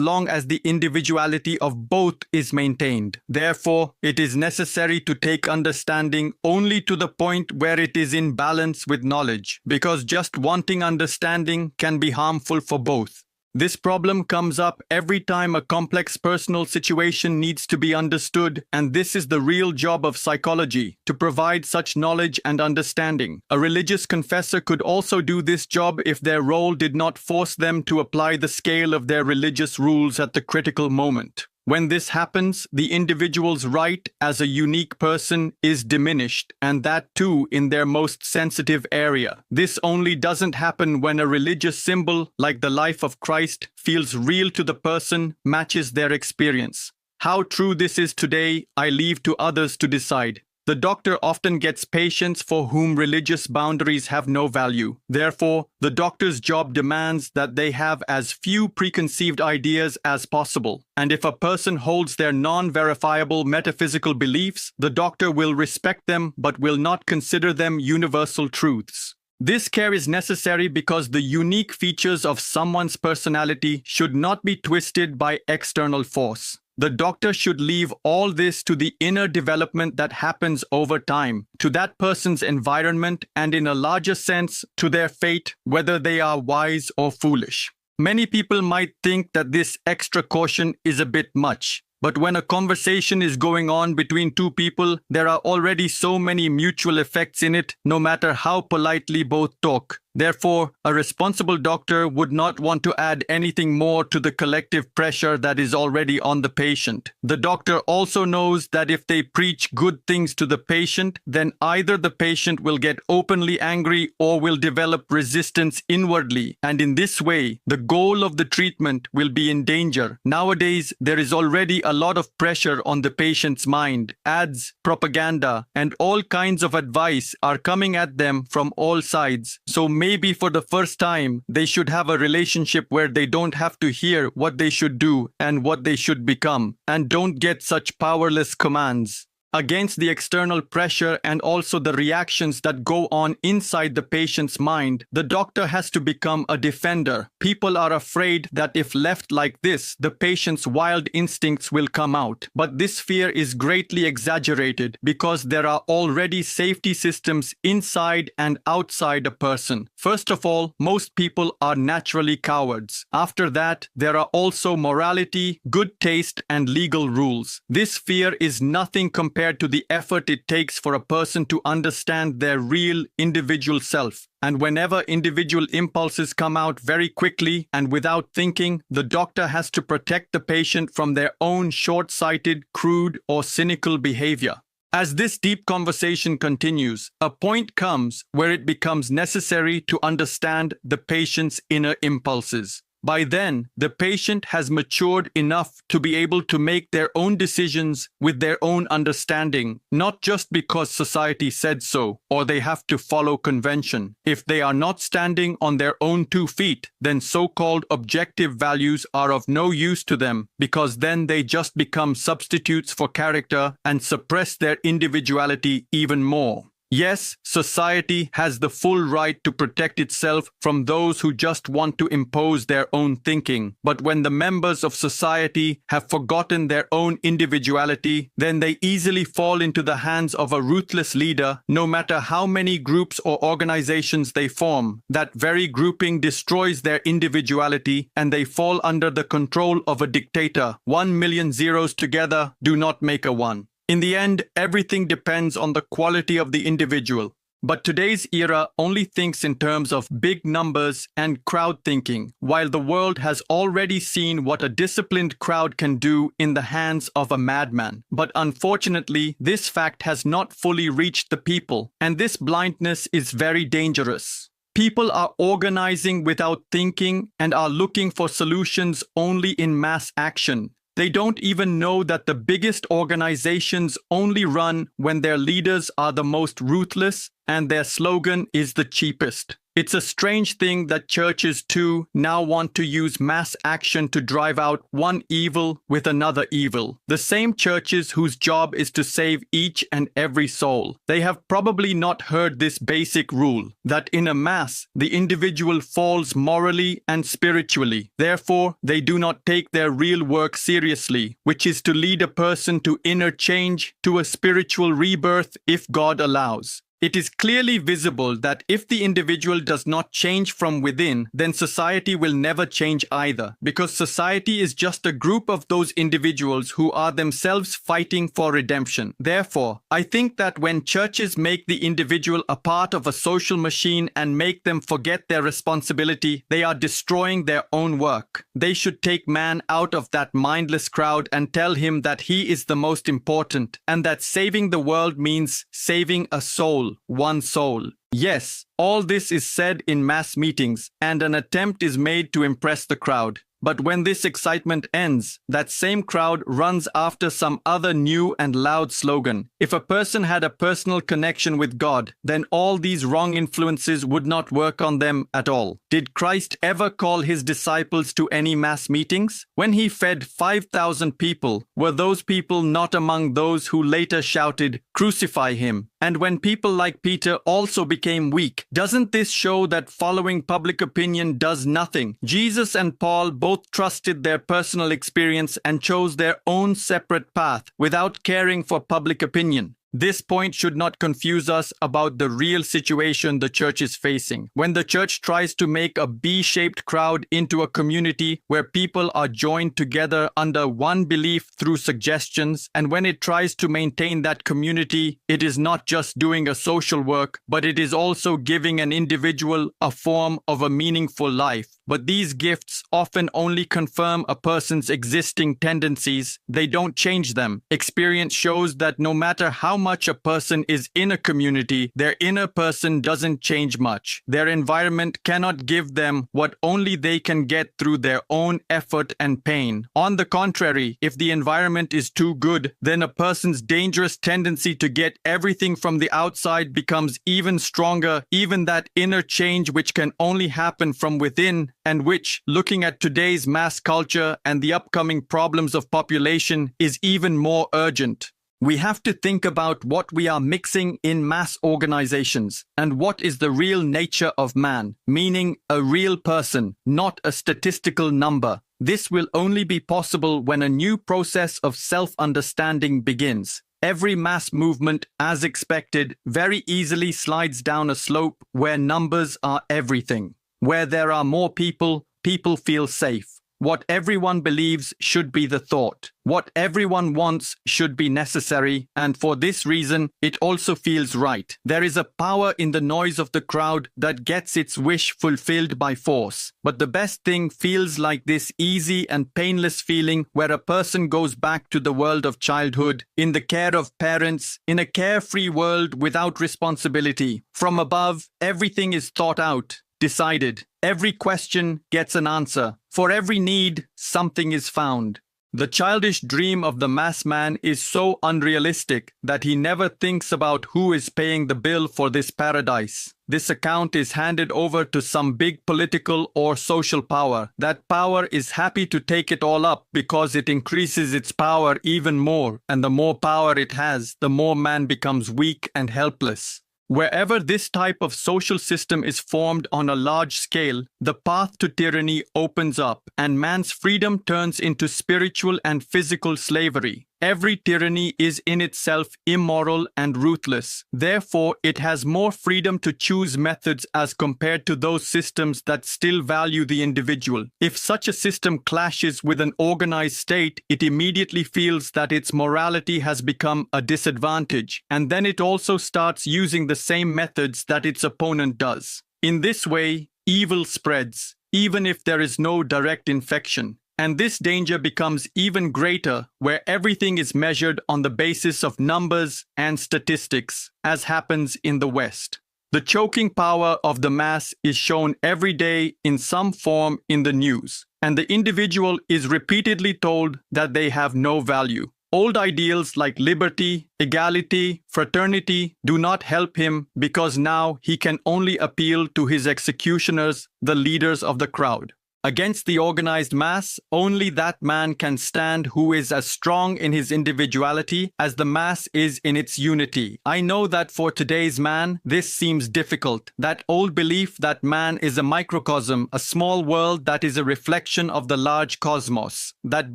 long as the individuality of both is maintained. Therefore, it is necessary to take understanding only to the point where it is in balance with knowledge, because just wanting understanding can be harmful for both. This problem comes up every time a complex personal situation needs to be understood, and this is the real job of psychology, to provide such knowledge and understanding. A religious confessor could also do this job if their role did not force them to apply the scale of their religious rules at the critical moment. When this happens, the individual's right as a unique person is diminished, and that too in their most sensitive area. This only doesn't happen when a religious symbol, like the life of Christ, feels real to the person, matches their experience. How true this is today, I leave to others to decide. The doctor often gets patients for whom religious boundaries have no value. Therefore, the doctor's job demands that they have as few preconceived ideas as possible. And if a person holds their non-verifiable metaphysical beliefs, the doctor will respect them but will not consider them universal truths. This care is necessary because the unique features of someone's personality should not be twisted by external force. The doctor should leave all this to the inner development that happens over time, to that person's environment, and in a larger sense, to their fate, whether they are wise or foolish. Many people might think that this extra caution is a bit much. But when a conversation is going on between two people, there are already so many mutual effects in it, no matter how politely both talk. Therefore, a responsible doctor would not want to add anything more to the collective pressure that is already on the patient. The doctor also knows that if they preach good things to the patient, then either the patient will get openly angry or will develop resistance inwardly. And in this way, the goal of the treatment will be in danger. Nowadays, there is already a lot of pressure on the patient's mind. Ads, propaganda, and all kinds of advice are coming at them from all sides. So maybe for the first time, they should have a relationship where they don't have to hear what they should do and what they should become, and don't get such powerless commands. Against the external pressure and also the reactions that go on inside the patient's mind, the doctor has to become a defender. People are afraid that if left like this, the patient's wild instincts will come out. But this fear is greatly exaggerated because there are already safety systems inside and outside a person. First of all, most people are naturally cowards. After that, there are also morality, good taste, and legal rules. This fear is nothing compared to the effort it takes for a person to understand their real individual self. And whenever individual impulses come out very quickly and without thinking, the doctor has to protect the patient from their own short-sighted, crude, or cynical behavior. As this deep conversation continues, a point comes where it becomes necessary to understand the patient's inner impulses. By then, the patient has matured enough to be able to make their own decisions with their own understanding, not just because society said so or they have to follow convention. If they are not standing on their own 2 feet, then so-called objective values are of no use to them because then they just become substitutes for character and suppress their individuality even more. Yes, society has the full right to protect itself from those who just want to impose their own thinking. But when the members of society have forgotten their own individuality, then they easily fall into the hands of a ruthless leader, no matter how many groups or organizations they form. That very grouping destroys their individuality and they fall under the control of a dictator. 1 million zeros together do not make a one. In the end, everything depends on the quality of the individual. But today's era only thinks in terms of big numbers and crowd thinking, while the world has already seen what a disciplined crowd can do in the hands of a madman. But unfortunately, this fact has not fully reached the people, and this blindness is very dangerous. People are organizing without thinking and are looking for solutions only in mass action. They don't even know that the biggest organizations only run when their leaders are the most ruthless and their slogan is the cheapest. It's a strange thing that churches too now want to use mass action to drive out one evil with another evil. The same churches whose job is to save each and every soul. They have probably not heard this basic rule, that in a mass, the individual falls morally and spiritually. Therefore, they do not take their real work seriously, which is to lead a person to inner change, to a spiritual rebirth if God allows. It is clearly visible that if the individual does not change from within, then society will never change either, because society is just a group of those individuals who are themselves fighting for redemption. Therefore, I think that when churches make the individual a part of a social machine and make them forget their responsibility, they are destroying their own work. They should take man out of that mindless crowd and tell him that he is the most important, and that saving the world means saving a soul. One soul. Yes, all this is said in mass meetings, and an attempt is made to impress the crowd. But when this excitement ends, that same crowd runs after some other new and loud slogan. If a person had a personal connection with God, then all these wrong influences would not work on them at all. Did Christ ever call his disciples to any mass meetings? When he fed 5,000 people, were those people not among those who later shouted, "Crucify him"? And when people like Peter also became weak, doesn't this show that following public opinion does nothing? Jesus and Paul both trusted their personal experience and chose their own separate path without caring for public opinion. This point should not confuse us about the real situation the church is facing. When the church tries to make a B-shaped crowd into a community where people are joined together under one belief through suggestions, and when it tries to maintain that community, it is not just doing a social work, but it is also giving an individual a form of a meaningful life. But these gifts often only confirm a person's existing tendencies. They don't change them. Experience shows that no matter how much a person is in a community, their inner person doesn't change much. Their environment cannot give them what only they can get through their own effort and pain. On the contrary, if the environment is too good, then a person's dangerous tendency to get everything from the outside becomes even stronger, even that inner change which can only happen from within, and which, looking at today's mass culture and the upcoming problems of population, is even more urgent. We have to think about what we are mixing in mass organizations and what is the real nature of man, meaning a real person, not a statistical number. This will only be possible when a new process of self-understanding begins. Every mass movement, as expected, very easily slides down a slope where numbers are everything. Where there are more people, people feel safe. What everyone believes should be the thought. What everyone wants should be necessary, and for this reason, it also feels right. There is a power in the noise of the crowd that gets its wish fulfilled by force. But the best thing feels like this easy and painless feeling where a person goes back to the world of childhood, in the care of parents, in a carefree world without responsibility. From above, everything is thought out, decided. Every question gets an answer. For every need, something is found. The childish dream of the mass man is so unrealistic that he never thinks about who is paying the bill for this paradise. This account is handed over to some big political or social power. That power is happy to take it all up because it increases its power even more, and the more power it has, the more man becomes weak and helpless. Wherever this type of social system is formed on a large scale, the path to tyranny opens up, and man's freedom turns into spiritual and physical slavery. Every tyranny is in itself immoral and ruthless. Therefore, it has more freedom to choose methods as compared to those systems that still value the individual. If such a system clashes with an organized state, it immediately feels that its morality has become a disadvantage, and then it also starts using the same methods that its opponent does. In this way, evil spreads, even if there is no direct infection. And this danger becomes even greater where everything is measured on the basis of numbers and statistics, as happens in the West. The choking power of the mass is shown every day in some form in the news, and the individual is repeatedly told that they have no value. Old ideals like liberty, equality, fraternity do not help him because now he can only appeal to his executioners, the leaders of the crowd. Against the organized mass, only that man can stand who is as strong in his individuality as the mass is in its unity. I know that for today's man, this seems difficult. That old belief that man is a microcosm, a small world that is a reflection of the large cosmos. That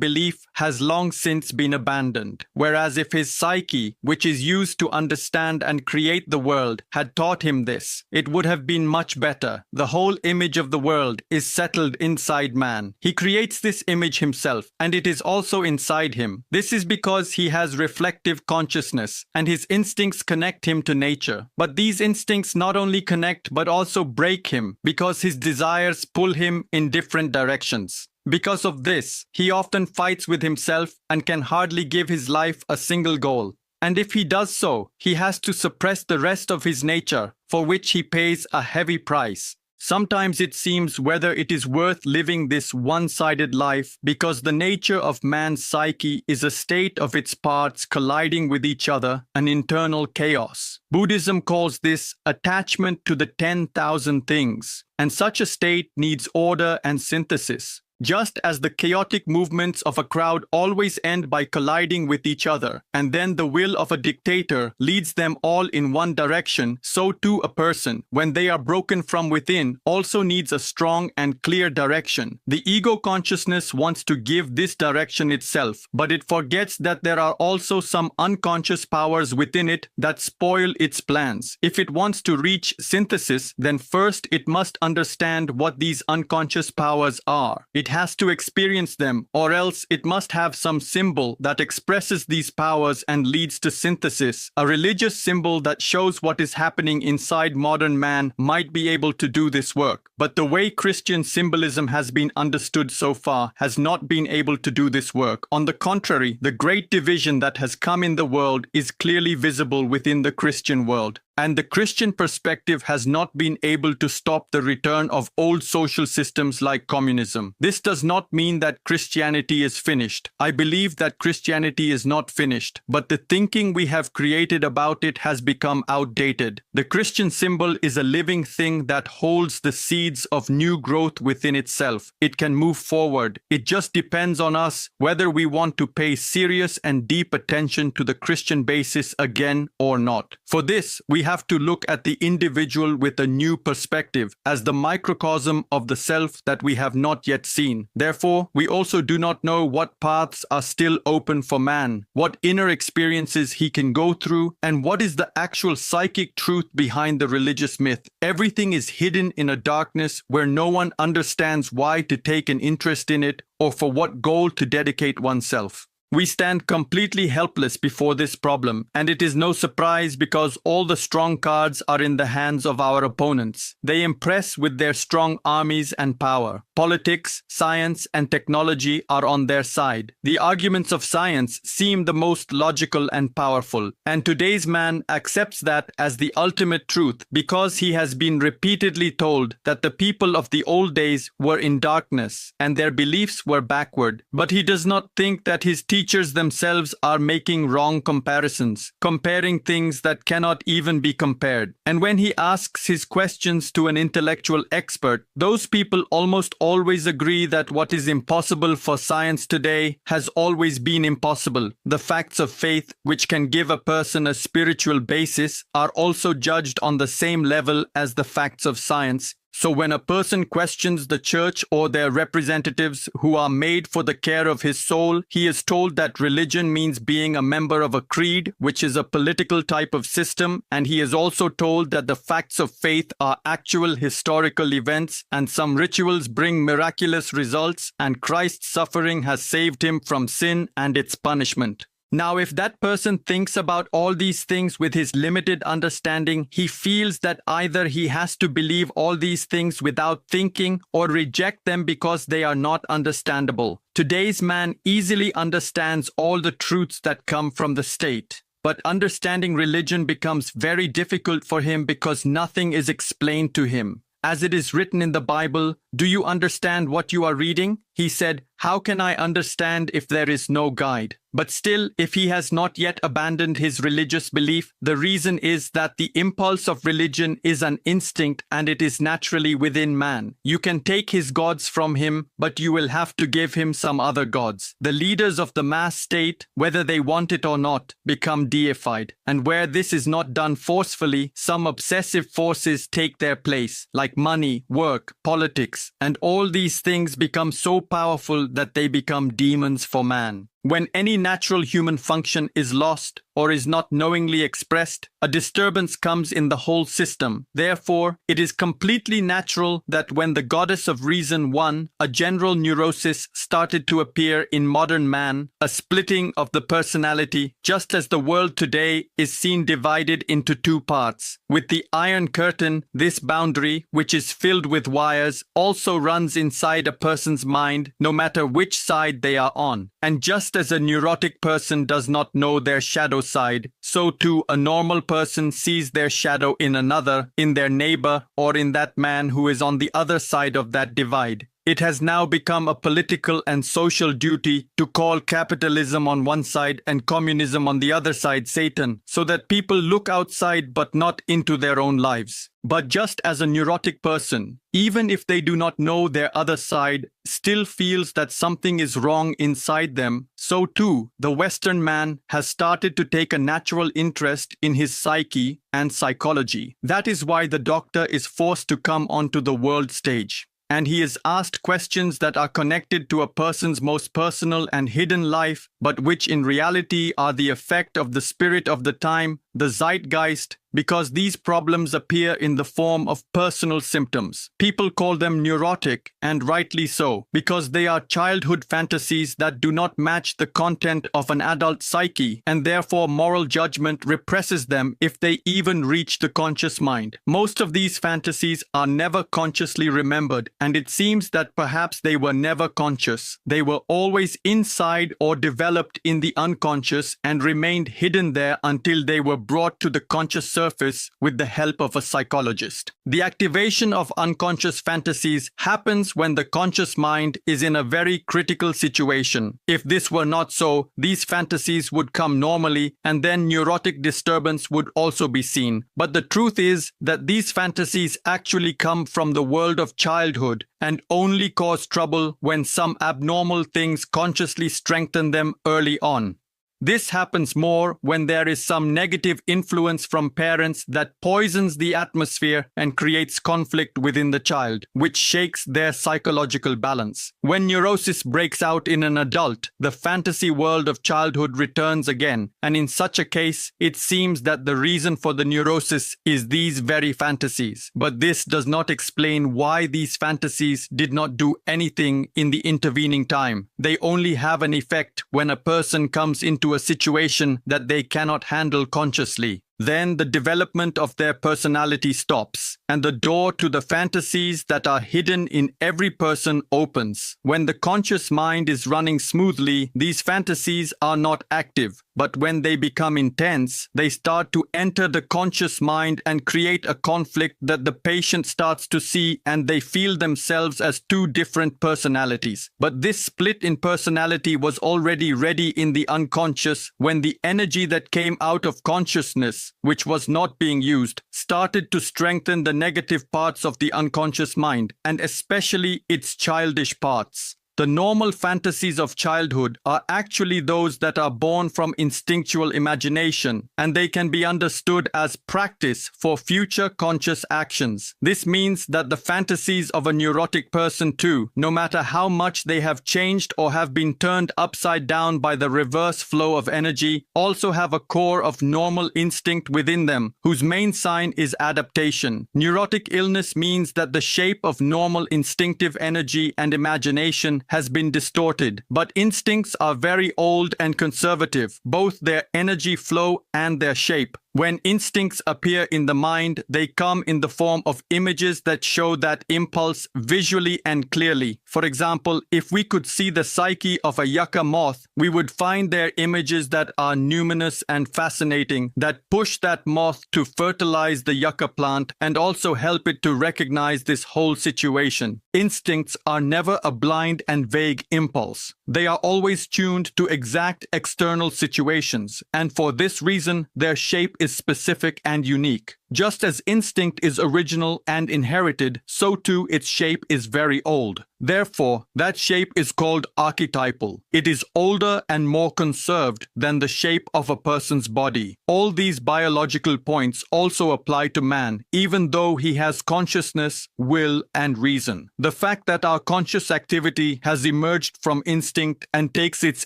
belief has long since been abandoned. Whereas if his psyche, which is used to understand and create the world, had taught him this, it would have been much better. The whole image of the world is settled inside man. He creates this image himself, and it is also inside him. This is because he has reflective consciousness, and his instincts connect him to nature. But these instincts not only connect but also break him, because his desires pull him in different directions. Because of this, he often fights with himself and can hardly give his life a single goal. And if he does so, he has to suppress the rest of his nature, for which he pays a heavy price. Sometimes it seems whether it is worth living this one-sided life because the nature of man's psyche is a state of its parts colliding with each other, an internal chaos. Buddhism calls this attachment to the 10,000 things, and such a state needs order and synthesis. Just as the chaotic movements of a crowd always end by colliding with each other, and then the will of a dictator leads them all in one direction, so too a person, when they are broken from within, also needs a strong and clear direction. The ego consciousness wants to give this direction itself, but it forgets that there are also some unconscious powers within it that spoil its plans. If it wants to reach synthesis, then first it must understand what these unconscious powers are. It has to experience them, or else it must have some symbol that expresses these powers and leads to synthesis. A religious symbol that shows what is happening inside modern man might be able to do this work. But the way Christian symbolism has been understood so far has not been able to do this work. On the contrary, the great division that has come in the world is clearly visible within the Christian world. And the Christian perspective has not been able to stop the return of old social systems like communism. This does not mean that Christianity is finished. I believe that Christianity is not finished, but the thinking we have created about it has become outdated. The Christian symbol is a living thing that holds the seeds of new growth within itself. It can move forward. It just depends on us whether we want to pay serious and deep attention to the Christian basis again or not. For this, we have to look at the individual with a new perspective as the microcosm of the self that we have not yet seen. Therefore, we also do not know what paths are still open for man, what inner experiences he can go through, and what is the actual psychic truth behind the religious myth. Everything is hidden in a darkness where no one understands why to take an interest in it or for what goal to dedicate oneself. We stand completely helpless before this problem, and it is no surprise because all the strong cards are in the hands of our opponents. They impress with their strong armies and power. Politics, science, and technology are on their side. The arguments of science seem the most logical and powerful, and today's man accepts that as the ultimate truth because he has been repeatedly told that the people of the old days were in darkness and their beliefs were backward. But he does not think that his teachers themselves are making wrong comparisons, comparing things that cannot even be compared. And when he asks his questions to an intellectual expert, those people almost always agree that what is impossible for science today has always been impossible. The facts of faith, which can give a person a spiritual basis, are also judged on the same level as the facts of science. So when a person questions the church or their representatives who are made for the care of his soul, he is told that religion means being a member of a creed, which is a political type of system, and he is also told that the facts of faith are actual historical events and some rituals bring miraculous results and Christ's suffering has saved him from sin and its punishment. Now, if that person thinks about all these things with his limited understanding, he feels that either he has to believe all these things without thinking or reject them because they are not understandable. Today's man easily understands all the truths that come from the state. But understanding religion becomes very difficult for him because nothing is explained to him. As it is written in the Bible, "Do you understand what you are reading?" He said, "How can I understand if there is no guide?" But still, if he has not yet abandoned his religious belief, the reason is that the impulse of religion is an instinct and it is naturally within man. You can take his gods from him, but you will have to give him some other gods. The leaders of the mass state, whether they want it or not, become deified. And where this is not done forcefully, some obsessive forces take their place, like money, work, politics, and all these things become so powerful that they become demons for man. When any natural human function is lost or is not knowingly expressed, a disturbance comes in the whole system. Therefore, it is completely natural that when the goddess of reason won, a general neurosis started to appear in modern man, a splitting of the personality, just as the world today is seen divided into two parts. With the Iron Curtain, this boundary, which is filled with wires, also runs inside a person's mind, no matter which side they are on. And just as a neurotic person does not know their shadow side, so too a normal person sees their shadow in another, in their neighbor, or in that man who is on the other side of that divide. It has now become a political and social duty to call capitalism on one side and communism on the other side Satan, so that people look outside but not into their own lives. But just as a neurotic person, even if they do not know their other side, still feels that something is wrong inside them, so too the Western man has started to take a natural interest in his psyche and psychology. That is why the doctor is forced to come onto the world stage. And he is asked questions that are connected to a person's most personal and hidden life, but which in reality are the effect of the spirit of the time, the zeitgeist, because these problems appear in the form of personal symptoms. People call them neurotic, and rightly so, because they are childhood fantasies that do not match the content of an adult psyche, and therefore moral judgment represses them if they even reach the conscious mind. Most of these fantasies are never consciously remembered, and it seems that perhaps they were never conscious. They were always inside or developed in the unconscious and remained hidden there until they were brought to the conscious surface with the help of a psychologist. The activation of unconscious fantasies happens when the conscious mind is in a very critical situation. If this were not so, these fantasies would come normally and then neurotic disturbance would also be seen. But the truth is that these fantasies actually come from the world of childhood and only cause trouble when some abnormal things consciously strengthen them early on. This happens more when there is some negative influence from parents that poisons the atmosphere and creates conflict within the child, which shakes their psychological balance. When neurosis breaks out in an adult, the fantasy world of childhood returns again, and in such a case, it seems that the reason for the neurosis is these very fantasies. But this does not explain why these fantasies did not do anything in the intervening time. They only have an effect when a person comes into a situation that they cannot handle consciously. Then the development of their personality stops, and the door to the fantasies that are hidden in every person opens. When the conscious mind is running smoothly, these fantasies are not active. But when they become intense, they start to enter the conscious mind and create a conflict that the patient starts to see, and they feel themselves as two different personalities. But this split in personality was already ready in the unconscious when the energy that came out of consciousness, which was not being used, started to strengthen the negative parts of the unconscious mind, and especially its childish parts. The normal fantasies of childhood are actually those that are born from instinctual imagination, and they can be understood as practice for future conscious actions. This means that the fantasies of a neurotic person too, no matter how much they have changed or have been turned upside down by the reverse flow of energy, also have a core of normal instinct within them, whose main sign is adaptation. Neurotic illness means that the shape of normal instinctive energy and imagination has been distorted, but instincts are very old and conservative, both their energy flow and their shape. When instincts appear in the mind, they come in the form of images that show that impulse visually and clearly. For example, if we could see the psyche of a yucca moth, we would find there images that are numinous and fascinating, that push that moth to fertilize the yucca plant and also help it to recognize this whole situation. Instincts are never a blind and vague impulse. They are always tuned to exact external situations, and for this reason, their shape is specific and unique. Just as instinct is original and inherited, so too its shape is very old. Therefore, that shape is called archetypal. It is older and more conserved than the shape of a person's body. All these biological points also apply to man, even though he has consciousness, will, and reason. The fact that our conscious activity has emerged from instinct and takes its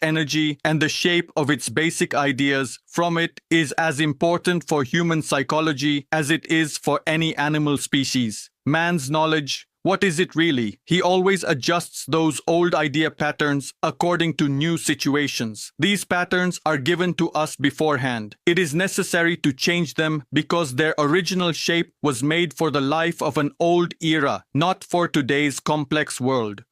energy and the shape of its basic ideas from it is as important for human psychology as it is for any animal species. Man's knowledge, what is it really? He always adjusts those old idea patterns according to new situations. These patterns are given to us beforehand. It is necessary to change them because their original shape was made for the life of an old era, not for today's complex world.